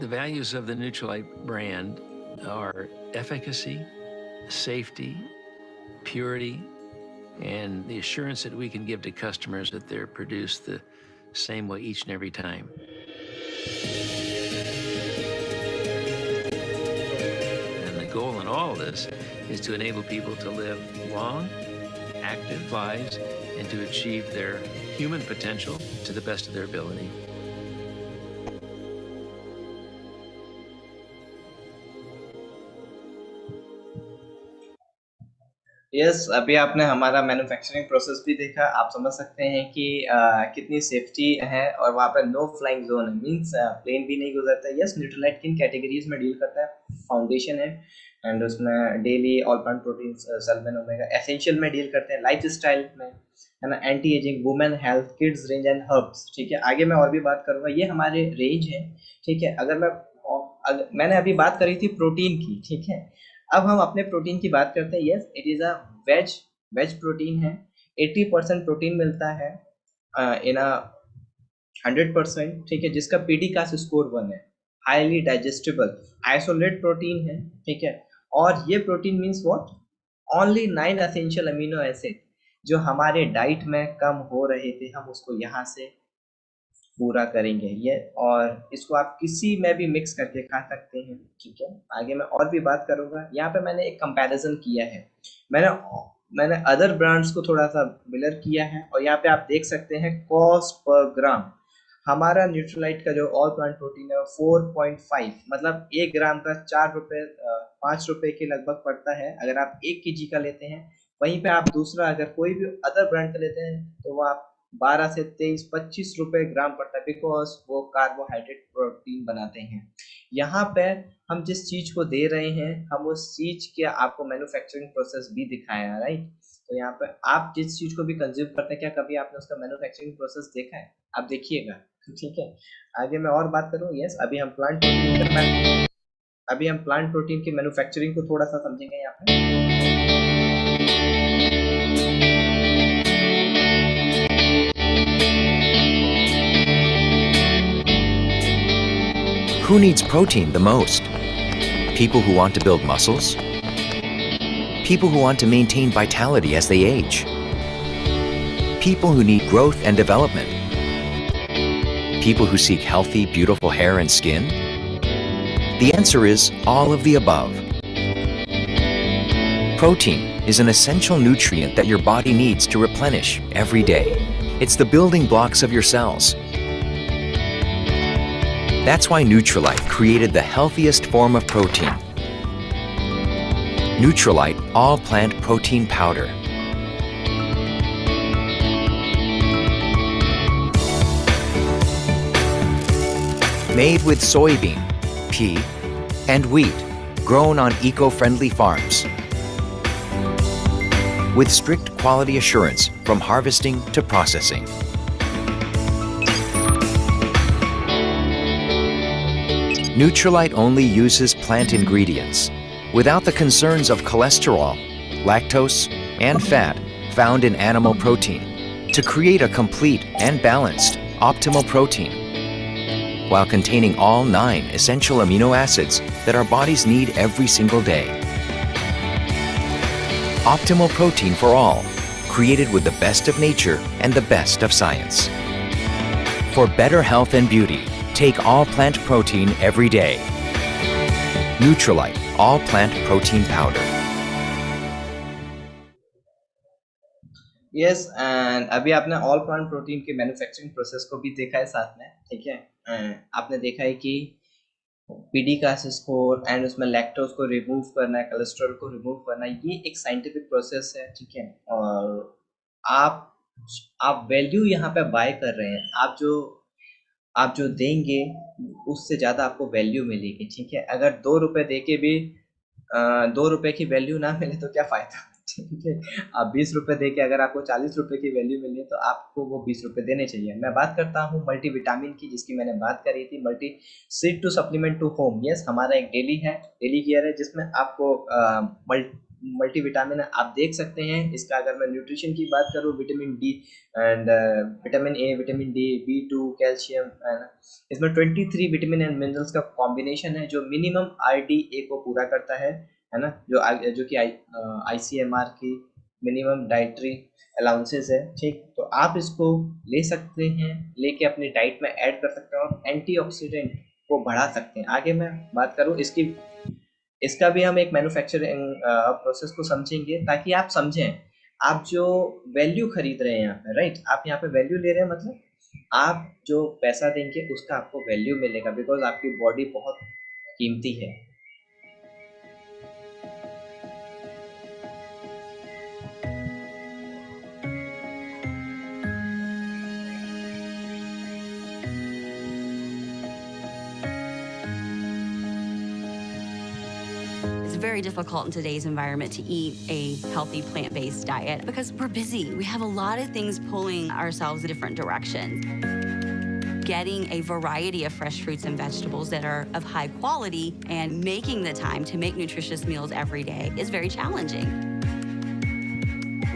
The values of the Nutrilite brand are efficacy, safety, purity, and the assurance that we can give to customers that they're produced the same way each and every time. And the goal in all of this is to enable people to live long, active lives and to achieve their human potential to the best of their ability. Yes, अभी आपने हमारा मैन्युफैक्चरिंग प्रोसेस भी देखा। आप समझ सकते हैं कि कितनी सेफ्टी है और वहाँ पर नो फ्लाइंग जोन है, मीन्स प्लेन भी नहीं गुजरता है। यस, न्यूट्रीलाइट किन कैटेगरीज में डील करता है? फाउंडेशन है एंड उसमें डेली ऑल प्लांट प्रोटीन, सल्फेन, ओमेगा। एसेंशियल में डील करते हैं लाइफ स्टाइल में, है ना, anti ageing, women health, kids range and herbs. ठीक है, आगे मैं और भी बात करूँगा। ये हमारे रेंज है। ठीक है, मैंने अभी बात करी थी प्रोटीन की। ठीक है, अब हम अपने प्रोटीन की बात करते हैं। Yes, it is a veg protein है। 80% प्रोटीन मिलता है इन अ 100%। ठीक है, जिसका पीडी का स्कोर 1 है। हाईली डाइजेस्टेबल आइसोलेट प्रोटीन है। ठीक है, और ये protein means what? Only 9 essential amino acid जो हमारे डाइट में कम हो रहे थे, हम उसको यहाँ से पूरा करेंगे ये, और इसको आप किसी में भी मिक्स करके खा सकते हैं। ठीक है, आगे मैं और भी बात करूंगा। यहाँ पे मैंने एक कंपैरिजन किया है, मैंने अदर ब्रांड्स को थोड़ा सा मिलर किया है, और यहाँ पे आप देख सकते हैं कॉस्ट पर ग्राम। हमारा न्यूट्रीलाइट का जो ऑल प्लांट प्रोटीन है 4.5, मतलब 1 ग्राम का 5 रुपए के लगभग पड़ता है अगर आप 1 kg का लेते हैं। वहीं पे आप दूसरा अगर कोई भी अदर ब्रांड का लेते हैं तो वो आप 12 से 23-25 रुपए ग्राम पड़ता है, बिकॉज वो कार्बोहाइड्रेट प्रोटीन बनाते हैं। यहाँ पे हम जिस चीज को दे रहे हैं, हम उस चीज के आपको मैन्युफैक्चरिंग प्रोसेस भी दिखाया, राइट? तो यहाँ पे आप जिस चीज को भी कंज्यूम करते हैं, क्या कभी आपने उसका मैन्युफैक्चरिंग प्रोसेस देखा है? आप देखिएगा। ठीक है, आगे मैं और बात करूँ। यस, अभी हम प्लांट प्रोटीन की मैन्युफैक्चरिंग को थोड़ा सा समझेंगे यहाँ पे। Who needs protein the most? People who want to build muscles? People who want to maintain vitality as they age? People who need growth and development? People who seek healthy, beautiful hair and skin? The answer is all of the above. Protein is an essential nutrient that your body needs to replenish every day. It's the building blocks of your cells. That's why Nutrilite created the healthiest form of protein. Nutrilite All Plant Protein Powder. Made with soybean, pea, and wheat, grown on eco-friendly farms. With strict quality assurance from harvesting to processing. Nutrilite only uses plant ingredients, without the concerns of cholesterol, lactose, and fat found in animal protein, to create a complete and balanced optimal protein, while containing all 9 essential amino acids that our bodies need every single day. Optimal protein for all, created with the best of nature and the best of science. For better health and beauty, take all plant protein every day. Nutrilite All Plant Protein Powder. Yes, and अभी आपने ऑल प्लांट प्रोटीन के मैन्युफैक्चरिंग प्रोसेस को भी देखा है साथ में। ठीक है, आपने देखा है कि पीडी का स्कोर एंड उसमें लैक्टोज को रिमूव करना है, कोलेस्ट्रॉल को रिमूव करना है, ये एक साइंटिफिक प्रोसेस है। ठीक है, और आप आप वैल्यू यहाँ पे बाय कर रहे हैं, आप जो देंगे उससे ज़्यादा आपको वैल्यू मिलेगी, ठीक है। अगर 2 रुपए दे के भी 2 रुपए की वैल्यू ना मिले तो क्या फ़ायदा, ठीक है। आप 20 रुपए दे के अगर आपको 40 रुपए की वैल्यू मिली है तो आपको वो 20 रुपए देने चाहिए। मैं बात करता हूँ मल्टीविटामिन की, जिसकी मैंने बात करी थी, multi seed to supplement to home. Yes, हमारा एक डेली केयर है जिसमें आपको मल्टीविटामिन आप देख सकते हैं। इसका अगर मैं न्यूट्रिशन की बात करूँ, vitamin D and vitamin A, vitamin D, B2, calcium, है ना। इसमें 23 विटामिन एंड मिनरल्स का कॉम्बिनेशन है जो मिनिमम RDA को पूरा करता है ना, जो कि ICMR की मिनिमम डाइटरी अलाउंसेस है, ठीक। तो आप इसको ले सकते हैं, लेके अपनी डाइट में ऐड कर सकते हैं और एंटीऑक्सीडेंट को बढ़ा सकते हैं। आगे मैं बात करूँ इसका भी हम एक मैन्युफैक्चरिंग प्रोसेस को समझेंगे, ताकि आप समझें आप जो वैल्यू खरीद रहे हैं यहाँ पे, राइट। आप यहाँ पे वैल्यू ले रहे हैं, मतलब आप जो पैसा देंगे उसका आपको वैल्यू मिलेगा, बिकॉज आपकी बॉडी बहुत कीमती है। It's very difficult in today's environment to eat a healthy plant-based diet because we're busy. We have a lot of things pulling ourselves in different directions. Getting a variety of fresh fruits and vegetables that are of high quality and making the time to make nutritious meals every day is very challenging.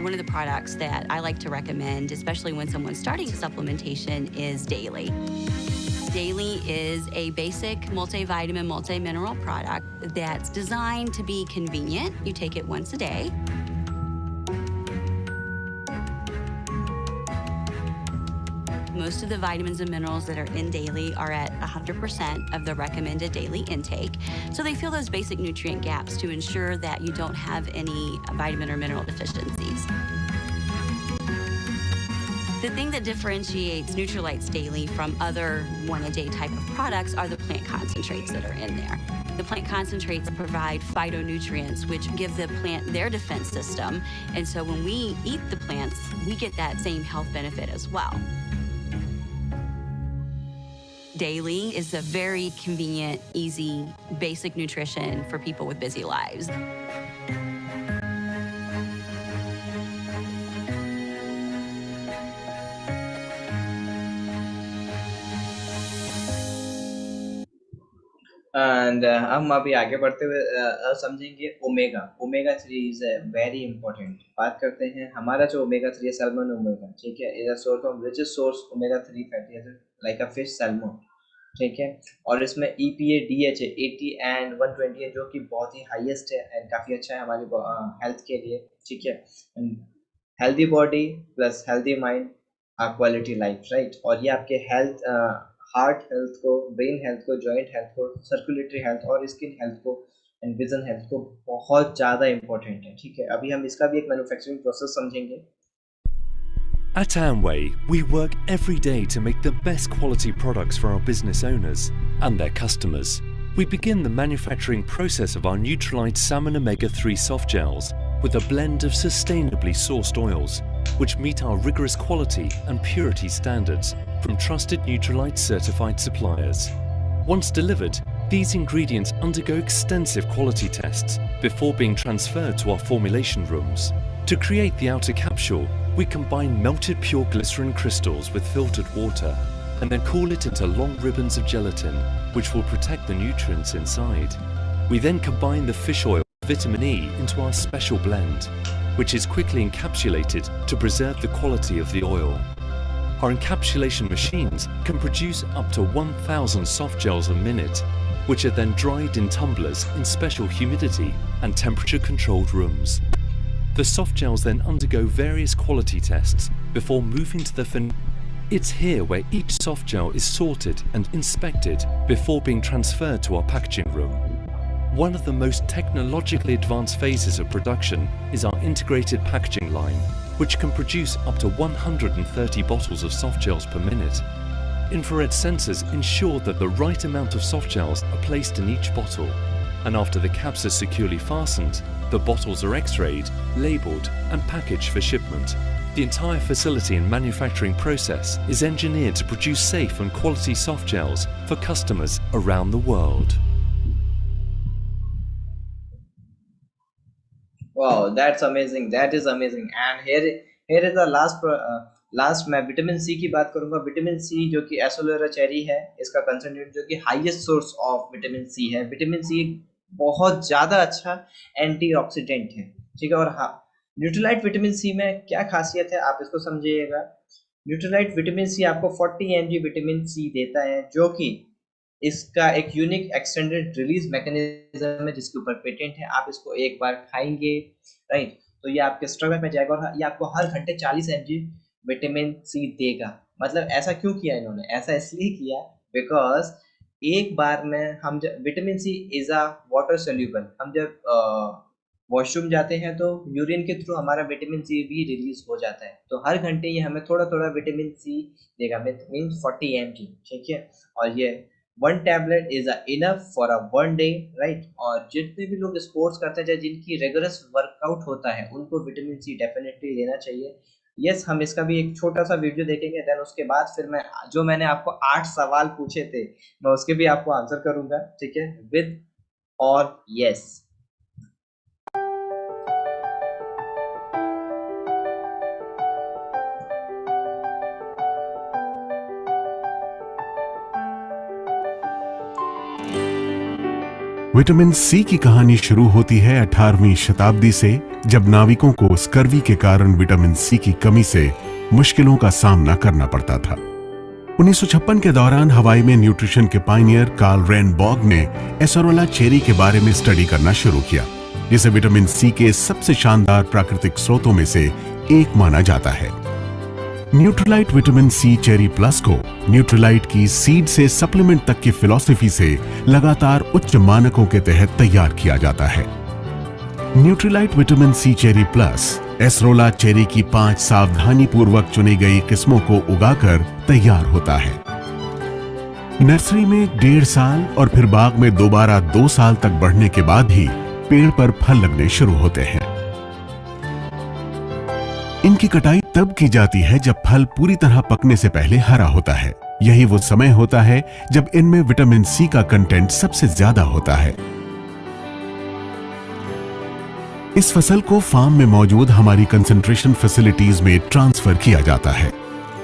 One of the products that I like to recommend, especially when someone's starting supplementation, is Daily. Daily is a basic multivitamin, multi-mineral product that's designed to be convenient. You take it once a day. Most of the vitamins and minerals that are in Daily are at 100% of the recommended daily intake. So they fill those basic nutrient gaps to ensure that you don't have any vitamin or mineral deficiencies. The thing that differentiates Nutralites Daily from other one-a-day type of products are the plant concentrates that are in there. The plant concentrates provide phytonutrients, which give the plant their defense system. And so when we eat the plants, we get that same health benefit as well. Daily is a very convenient, easy, basic nutrition for people with busy lives. And हम अभी आगे बढ़ते हुए समझेंगे ओमेगा 3 इज वेरी इंपॉर्टेंट। बात करते हैं हमारा जो ओमेगा 3 है, सैल्मन ओमेगा, ठीक है, is a source of richest source omega 3 fatty acid like a fish, salmon, ठीक है। और इसमें EPA, DHA 80 एंड 120 है, जो कि बहुत ही हाईएस्ट है एंड काफ़ी अच्छा है हमारी हेल्थ के लिए, ठीक है। Healthy body plus healthy mind, quality life, right. और ये आपके हेल्थ, हार्ट हेल्थ को, ब्रेन हेल्थ को, जॉइंट हेल्थ को, सर्कुलेटरी हेल्थ और स्किन हेल्थ को एंड विजन हेल्थ को बहुत ज़्यादा इंपॉर्टेंट है, ठीक है। अभी हम इसका भी एक मैन्युफैक्चरिंग प्रोसेस समझेंगे। At Amway, we work every day to make the best quality products for our business owners and their customers. We begin the manufacturing process of our Nutralite Salmon Omega-3 soft gels with a blend of sustainably sourced oils, which meet our rigorous quality and purity standards from trusted Nutralite certified suppliers. Once delivered, these ingredients undergo extensive quality tests before being transferred to our formulation rooms. To create the outer capsule, we combine melted pure glycerin crystals with filtered water and then cool it into long ribbons of gelatin, which will protect the nutrients inside. We then combine the fish oil with vitamin E into our special blend, which is quickly encapsulated to preserve the quality of the oil. Our encapsulation machines can produce up to 1,000 soft gels a minute, which are then dried in tumblers in special humidity and temperature-controlled rooms. The soft gels then undergo various quality tests before moving to the It's here where each soft gel is sorted and inspected before being transferred to our packaging room. One of the most technologically advanced phases of production is our integrated packaging line, which can produce up to 130 bottles of soft gels per minute. Infrared sensors ensure that the right amount of soft gels are placed in each bottle, and after the caps are securely fastened, the bottles are X-rayed, labelled and packaged for shipment. The entire facility and manufacturing process is engineered to produce safe and quality soft gels for customers around the world. Wow, that's amazing. That is amazing. And here is the last मैं विटामिन सी की बात करूंगा. विटामिन सी जो कि एसोलेरा चेरी है, इसका कंसंट्रेट जो कि highest source of vitamin C है. विटामिन सी बहुत ज्यादा अच्छा एंटीऑक्सीडेंट है, ठीक है. और हाँ, न्यूट्रीलाइट विटामिन सी में क्या खासियत है आप इसको समझिएगा. न्यूट्रीलाइट विटामिन सी आपको 40 mg विटामिन सी देता है, जो कि इसका एक यूनिक एक्सटेंडेड रिलीज मैकेनिज्म है जिसके ऊपर पेटेंट है. आप इसको एक बार खाएंगे, राइट, तो ये आपके स्टमक में जाएगा और ये आपको हर घंटे 40 mg विटामिन सी देगा. मतलब ऐसा क्यों किया इन्होंने? ऐसा इसलिए किया बिकॉज एक बार में हम जब vitamin C is a water soluble, हम जब वॉशरूम जाते हैं तो यूरिन के थ्रू हमारा विटामिन सी भी रिलीज हो जाता है. तो हर घंटे ये हमें थोड़ा थोड़ा विटामिन सी देगा, मीन्स 40 mg, ठीक है. और ये 1 tablet is enough for a 1 day, right. और जितने भी लोग स्पोर्ट्स करते हैं या जिनकी रेगुलर वर्कआउट होता है उनको विटामिन सी डेफिनेटली लेना चाहिए. यस, हम इसका भी एक छोटा सा वीडियो देखेंगे. देन उसके बाद फिर मैंने आपको 8 सवाल पूछे थे, मैं उसके भी आपको आंसर करूंगा, ठीक है, विद और यस. विटामिन सी की कहानी शुरू होती है 18वीं शताब्दी से, जब नाविकों को स्कर्वी के कारण विटामिन सी की कमी से मुश्किलों का सामना करना पड़ता था. 1956 के दौरान हवाई में न्यूट्रिशन के पायनियर कार्ल रेनबॉर्ग ने एसोरोला चेरी के बारे में स्टडी करना शुरू किया, जिसे विटामिन सी के सबसे शानदार प्राकृतिक स्रोतों में से एक माना जाता है. Nutrilite vitamin C cherry plus को न्यूट्रीलाइट की सीड से सप्लीमेंट तक की फिलॉसफी से लगातार उच्च मानकों के तहत तैयार किया जाता है. Nutrilite vitamin C cherry plus acerola cherry की 5 सावधानी पूर्वक चुनी गई किस्मों को उगाकर तैयार होता है. नर्सरी में 1.5 साल और फिर बाग में दोबारा 2 साल तक बढ़ने के बाद ही पेड़ पर फल लगने शुरू होते हैं. इनकी कटाई तब की जाती है जब फल पूरी तरह पकने से पहले हरा होता है. यही वो समय होता है जब इनमें विटामिन सी का कंटेंट सबसे ज्यादा होता है. इस फसल को फार्म में मौजूद हमारी कंसंट्रेशन फैसिलिटीज में ट्रांसफर किया जाता है.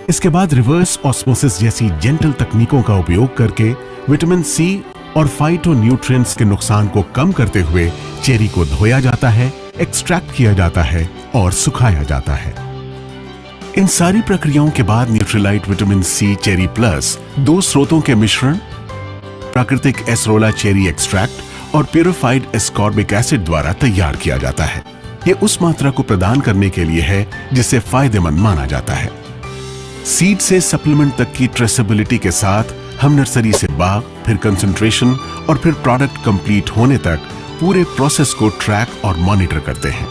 इसके बाद रिवर्स ऑस्मोसिस जैसी जेंटल तकनीकों का उपयोग करके विटामिन सी और फाइटो न्यूट्रिएंट्स के नुकसान को कम करते हुए चेरी को धोया जाता है, एक्सट्रैक्ट किया जाता है और सुखाया जाता है. इन सारी प्रक्रियाओं के बाद Nutrilite vitamin C cherry plus 2 स्रोतों के मिश्रण, प्राकृतिक एसरोला चेरी एक्सट्रैक्ट और प्यूरिफाइड एस्कॉर्बिक एसिड द्वारा तैयार किया जाता है. ये उस मात्रा को प्रदान करने के लिए है जिसे फायदेमंद माना जाता है. सीड से सप्लीमेंट तक की ट्रेसेबिलिटी के साथ हम नर्सरी से बाग, फिर कंसंट्रेशन और फिर प्रोडक्ट कंप्लीट होने तक पूरे प्रोसेस को ट्रैक और मॉनिटर करते हैं.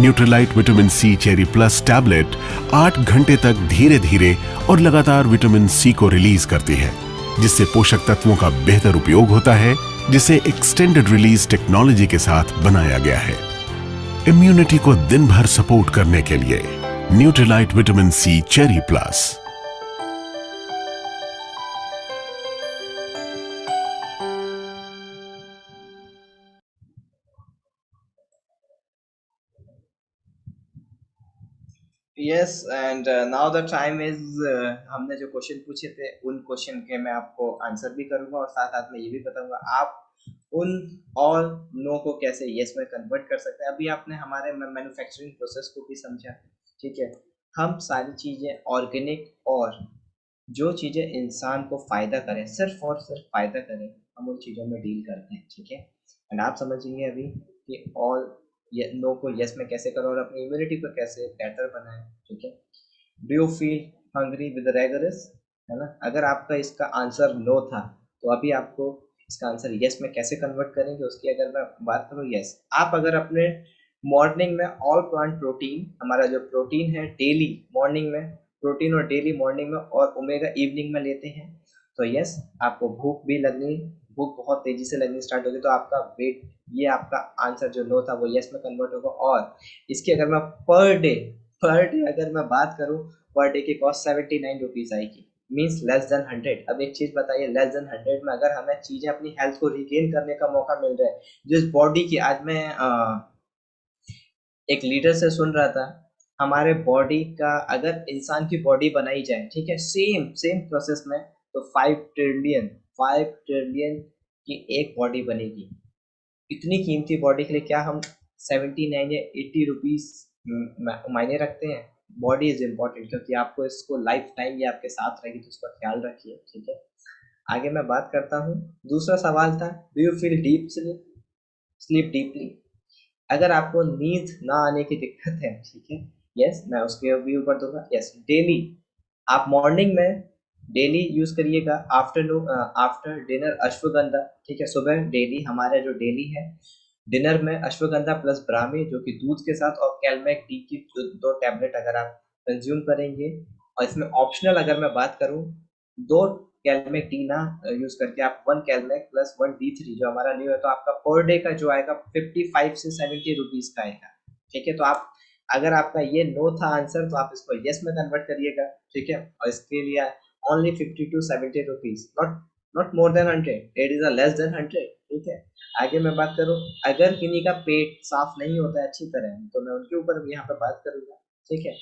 Nutrilite vitamin C cherry plus tablet 8 घंटे तक धीरे धीरे और लगातार विटामिन सी को रिलीज करती है, जिससे पोषक तत्वों का बेहतर उपयोग होता है, जिसे एक्सटेंडेड रिलीज टेक्नोलॉजी के साथ बनाया गया है. इम्यूनिटी को दिन भर सपोर्ट करने के लिए Nutrilite vitamin C cherry plus. Yes, and now the time is, हमने जो क्वेश्चन पूछे थे उन क्वेश्चन के मैं आपको आंसर भी करूंगा और साथ साथ में ये भी बताऊंगा आप उन ऑल नो को कैसे यस में कन्वर्ट कर सकते हैं. अभी आपने हमारे मैन्युफैक्चरिंग प्रोसेस को भी समझा, ठीक है. हम सारी चीज़ें ऑर्गेनिक और जो चीज़ें इंसान को फ़ायदा करें, सिर्फ और सिर्फ फ़ायदा करें, हम उन चीज़ों में डील करते हैं, ठीक है. एंड आप समझेंगे अभी कि ऑल नो को यस में कैसे करो और अपनी इम्यूनिटी को कैसे बेटर बनाएं, ठीक है. Do you feel hungry with rigorous, है ना. अगर आपका इसका आंसर नो था तो अभी आपको इसका आंसर यस में कैसे कन्वर्ट करेंगे उसकी अगर मैं बात करूँ, यस, आप अगर अपने मॉर्निंग में ऑल प्लांट प्रोटीन, हमारा जो प्रोटीन है डेली मॉर्निंग में प्रोटीन और डेली मॉर्निंग में और ओमेगा इवनिंग में लेते हैं तो यस, आपको भूख बहुत तेजी से लगनी स्टार्ट होगी, तो आपका वेट, ये आपका आंसर जो नो था वो यस में कन्वर्ट होगा. और इसकी अगर मैं पर डे पर डे अगर मैं बात करूं, पर डे की कॉस्ट 79 रुपीज आएगी, मीन्स लेस देन 100। अब एक चीज बताइए, लेस देन 100 में अगर हमें चीजें अपनी हेल्थ को रिगेन करने का मौका मिल रहा है, जिस बॉडी की आज मैं एक लीडर से सुन रहा था, हमारे बॉडी का अगर इंसान की बॉडी बनाई जाए, ठीक है, सेम सेम प्रोसेस में, तो 5 ट्रिलियन की एक बॉडी बनेगी। इतनी कीमती बॉडी के लिए क्या हम 79 या 80 रुपीज मायने रखते हैं? बॉडी इज इम्पोर्टेंट, क्योंकि आपको इसको लाइफ टाइम ये आपके साथ रहेगी, तो उसका ख्याल रखिए, ठीक है। आगे मैं बात करता हूँ। दूसरा सवाल था, do you feel deep sleep deeply? अगर आपको नींद ना आने की दिक्कत है, ठीक है, यस, मैं उसके व्यू कर दूंगा। यस, डेली आप मॉर्निंग में डेली यूज करिएगा, आफ्टरनून आफ्टर डिनर अश्वगंधा, ठीक है। सुबह डेली हमारा जो डेली है, डिनर में अश्वगंधा प्लस ब्राह्मी, जो कि दूध के साथ, और कैलमेक टी की 2 टैबलेट अगर आप कंज्यूम करेंगे, और इसमें ऑप्शनल अगर मैं बात करूं, 2 कैलमेक टी ना यूज करके आप 1 कैलमेक प्लस 1 D3 जो हमारा न्यू है, तो आपका पर डे का जो आएगा 55 से 70 रुपीज का आएगा, ठीक है। तो आप, अगर आपका ये नो था आंसर, तो आप इसको यस में कन्वर्ट करिएगा, ठीक है। और इसके लिए only 50 to 70 rupees, not more than 100, it is a less than 100, ठीक है। आगे मैं बात करूं, अगर किन्हीं का पेट साफ नहीं होता है अच्छी तरह, तो मैं उनके ऊपर भी यहाँ पे बात करूंगा, ठीक है।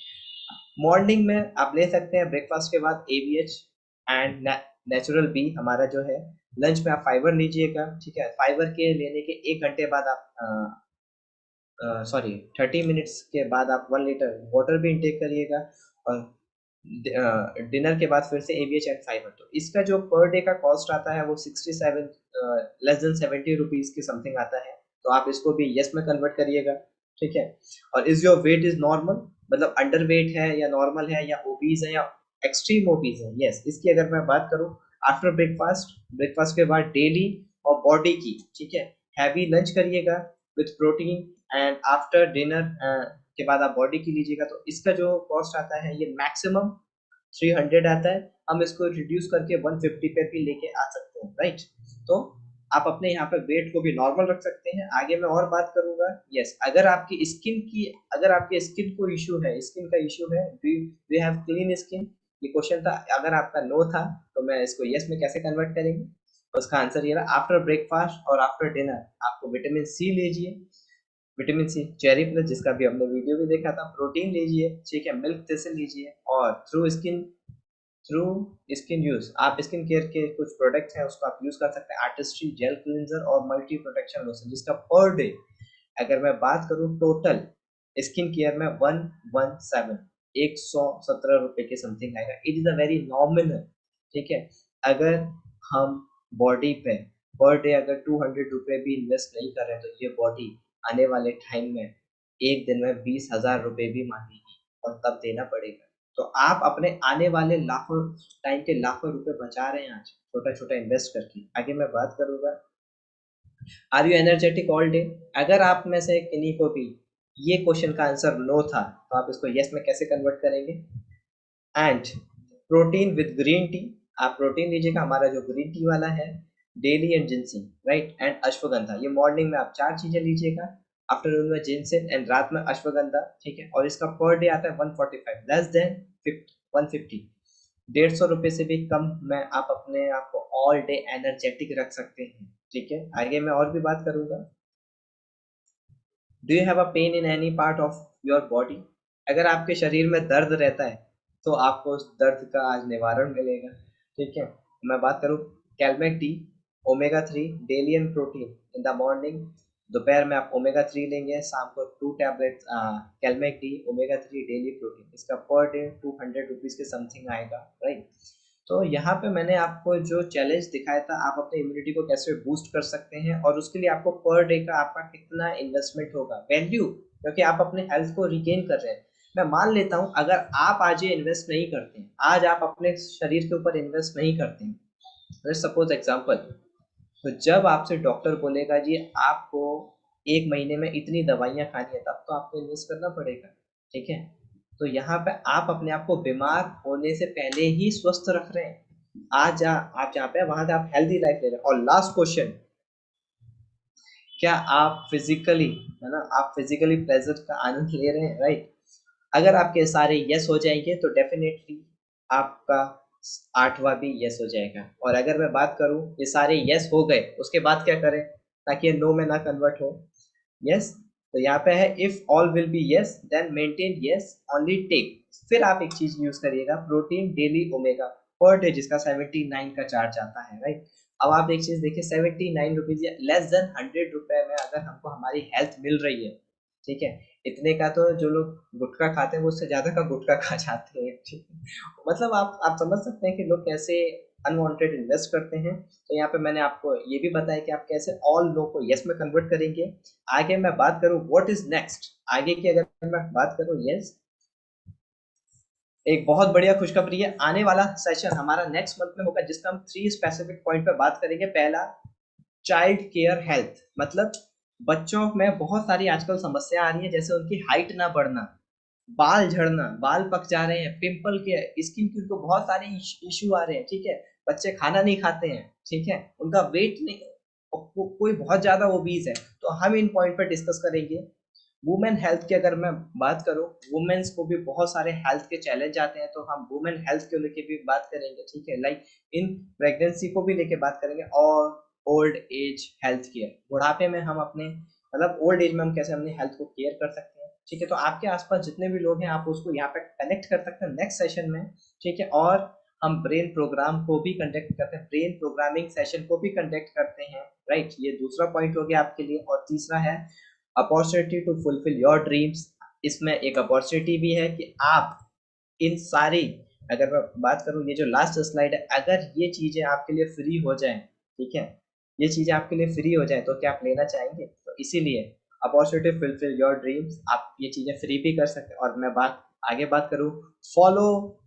मॉर्निंग में आप ले सकते हैं ब्रेकफास्ट के बाद ABH एंड नेचुरल बी हमारा जो है। लंच में आप फाइबर लीजिएगा, ठीक है। फाइबर के लेने के 1 घंटे बाद आप 30 मिनट्स के बाद आप 1 लीटर वाटर भी इंटेक करिएगा, और डिनर के बाद फिर से ABH एंड फाइबर। तो इसका जो पर डे का कॉस्ट आता है वो 67 लेस देन 70 रुपीज के समथिंग आता है। तो आप इसको भी यस में कन्वर्ट करिएगा, ठीक है। और is your weight is normal, मतलब अंडर वेट है या नॉर्मल है या ओबीज है या एक्सट्रीम ओबीज है, यस। इसकी अगर मैं बात करूं, आफ्टर ब्रेकफास्ट के बाद डेली और बॉडी की, ठीक है, हैवी लंच करिएगा with protein, and after dinner के बाद आप बॉडी की लीजिएगा। तो इसका जो कॉस्ट आता है ये मैक्सिमम 300 आता है। हम इसको रिड्यूस करके 150 पे भी लेके आ सकते हैं, राइट। तो आप अपने यहाँ पे वेट को भी नॉर्मल रख सकते हैं। आगे मैं और बात करूंगा। यस, अगर आपकी स्किन को इशू है, स्किन का इशू है, डू हैव क्लीन स्किन, ये क्वेश्चन था। अगर आपका नो था, तो मैं इसको यस में कैसे कन्वर्ट करेंगे, उसका आंसर ये रहा, आफ्टर ब्रेकफास्ट और आफ्टर डिनर आपको विटामिन सी लीजिए, विटामिन सी चेरी प्लस, जिसका भी हमने वीडियो भी देखा था। प्रोटीन लीजिए, ठीक है, मिल्क थिसल लीजिए, और थ्रू स्किन यूज आप स्किन केयर के कुछ प्रोडक्ट्स हैं उसको आप यूज कर सकते हैं, आर्टिस्ट्री जेल क्लींजर और मल्टी प्रोटेक्शन लोशन, जिसका पर डे अगर मैं बात करूं टोटल स्किन केयर में 117 रुपए के समथिंग आएगा। It is a very nominal, ठीक है। अगर हम बॉडी पे पर डे अगर 200 रुपए भी इन्वेस्ट नहीं कर रहे, तो ये बॉडी आने वाले टाइम में एक दिन में 20,000 रुपए भी मांगेगी, और तब देना पड़ेगा। तो आप अपने आने वाले लाखों टाइम के लाखों रुपए बचा रहे हैं आज छोटा छोटा इन्वेस्ट करके। आगे मैं बात करूंगा, are you energetic all day? अगर आप में से किन्हीं को भी ये क्वेश्चन का आंसर नो था, तो आप इसको यस में कैसे कन्वर्ट करेंगे? And protein with green tea, आप प्रोटीन लीजिएगा, हमारा जो ग्रीन टी वाला है, daily and ginseng, right, and ashwagandha. ये मॉर्निंग में आप 4 चीजें लीजिएगा, आफ्टरनून में जिंसिंग, एंड रात में अश्वगंधा, ठीक है। और इसका पर डे आता है 145, लेस देन 150, 150 रुपए से भी कम में आप अपने आप को ऑल डे एनर्जेटिक रख सकते हैं, ठीक है। आगे मैं और भी बात करूंगा। Do you have a pain in any part of your body? अगर आपके शरीर में दर्द रहता है, तो आपको उस दर्द का आज निवारण मिलेगा, ठीक है। मैं बात करूं, कैलमेक tea, omega 3 daily and protein in the morning, दोपहर में आप ओमेगा 3 लेंगे, शाम को 2 टैबलेट कैलमेक टी, ओमेगा 3 डेली प्रोटीन, इसका पर डे 200 रुपीज के समथिंग आएगा, राइट। तो यहाँ पे मैंने आपको जो चैलेंज दिखाया था, आप अपने इम्यूनिटी को कैसे बूस्ट कर सकते हैं, और उसके लिए आपको पर डे का आपका कितना इन्वेस्टमेंट होगा, वैल्यू, क्योंकि आप अपने हेल्थ को रिगेन कर रहे हैं। मैं मान लेता हूं अगर आप आज ये इन्वेस्ट नहीं करते हैं, आज आप अपने शरीर के ऊपर इन्वेस्ट नहीं करते हैं, लेट्स सपोज एग्जांपल, तो जब आपसे डॉक्टर बोलेगा जी आपको 1 महीने में इतनी दवाइयां खानी है, तब तो आपको इन्वेस्ट करना पड़ेगा, ठीक है। तो यहाँ पे आप अपने आप को बीमार होने से पहले ही स्वस्थ रख रहे हैं। आप जहाँ पे वहां से आप हेल्दी लाइफ ले रहे हैं। और लास्ट क्वेश्चन, क्या आप फिजिकली, है ना, आप फिजिकली प्लेजर का आनंद ले रहे हैं, राइट। अगर आपके सारे यस हो जाएंगे तो डेफिनेटली आपका 8वां भी यस हो जाएगा। और अगर मैं बात करूं ये सारे यस हो गए उसके बाद क्या करें ताकि ये नो में ना कन्वर्ट हो। यस, तो यहाँ पे है if all will be yes then maintain yes only take. फिर आप एक चीज यूज करिएगा protein daily omega per day जिसका 79 का चार्ज आता है, राइट। अब आप एक चीज देखिए 79 रुपीज या लेस देन 100 रुपए में अगर हमको हमारी हेल्थ मिल रही है, ठीक है, इतने का तो जो लोग गुटखा खाते हैं वो उससे ज्यादा का गुटखा खा जाते हैं, ठीक है। मतलब आप समझ सकते हैं कि लोग कैसे अनवांटेड इन्वेस्ट करते हैं। तो यहाँ पे मैंने आपको ये भी बताया कि आप कैसे ऑल नो को यस में कन्वर्ट करेंगे। आगे मैं बात करूं व्हाट इज नेक्स्ट, आगे की अगर मैं बात करूं, यस, एक बहुत बढ़िया खुशखबरी है, आने वाला सेशन हमारा नेक्स्ट मंथ में होगा जिसका हम 3 स्पेसिफिक पॉइंट पे बात करेंगे। पहला, चाइल्ड केयर हेल्थ, मतलब बच्चों में बहुत सारी आजकल समस्या आ रही है, जैसे उनकी हाइट ना बढ़ना, बाल झड़ना, बाल पक जा रहे हैं, पिंपल के, स्किन की उनको बहुत सारे इशू आ रहे हैं, ठीक है। बच्चे खाना नहीं खाते हैं, ठीक है, उनका वेट नहीं, कोई बहुत ज्यादा ओबीज है। तो हम इन पॉइंट पर डिस्कस करेंगे। वुमेन हेल्थ की अगर मैं बात करूं, वुमेन्स को भी बहुत सारे हेल्थ के चैलेंज आते हैं, तो हम वुमेन हेल्थ को लेके भी बात करेंगे, ठीक है, लाइक इन प्रेगनेंसी को भी लेके बात करेंगे। और ओल्ड एज हेल्थ केयर, बुढ़ापे में हम अपने मतलब ओल्ड एज में हम कैसे अपनी हेल्थ को केयर कर सकते हैं, ठीक है। तो आपके आसपास जितने भी लोग हैं आप उसको यहाँ पे कनेक्ट कर सकते हैं नेक्स्ट सेशन में, ठीक है। और हम ब्रेन प्रोग्राम को भी कंडक्ट करते हैं, ब्रेन प्रोग्रामिंग सेशन को भी कंडक्ट करते हैं, राइट। ये दूसरा पॉइंट हो गया आपके लिए। और तीसरा है opportunity to fulfil your dreams. इसमें एक अपॉर्चुनिटी भी है कि आप इन सारी, अगर मैं बात करूं ये जो लास्ट स्लाइड है, अगर ये चीजें आपके लिए फ्री हो जाएं, ठीक है, ये चीजें आपके लिए फ्री हो जाएं तो क्या आप लेना चाहेंगे? तो इसीलिए अपॉर्चुनिटी फुलफिल योर ड्रीम्स, आप ये चीजें फ्री भी कर सकते हैं। और मैं आगे बात करूं, follow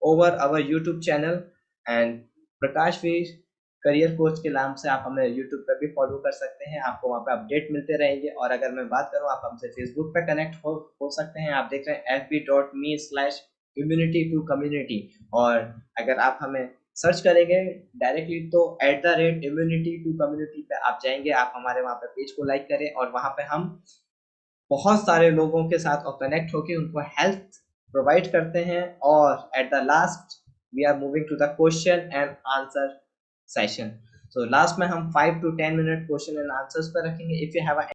over our YouTube channel and Prakash Veer career coach के नाम से आप हमें यूट्यूब पर भी फॉलो कर सकते हैं, आपको वहाँ पे अपडेट मिलते रहेंगे। और अगर मैं बात करूँ आप हमसे फेसबुक पे कनेक्ट हो सकते हैं, आप देख रहे हैं fb.me/immunity2community। और अगर आप हमें सर्च करेंगे डायरेक्टली तो @immunity2community पे आप जाएंगे, आप हमारे वहाँ पे पेज को लाइक करें और वहाँ पे हम बहुत सारे लोगों के साथ और कनेक्ट होकर उनको हेल्थ प्रोवाइड करते हैं। और at the last we are moving to the question and answer session. So last में हम 5 to 10 minute question and answers पर रखेंगे। If you have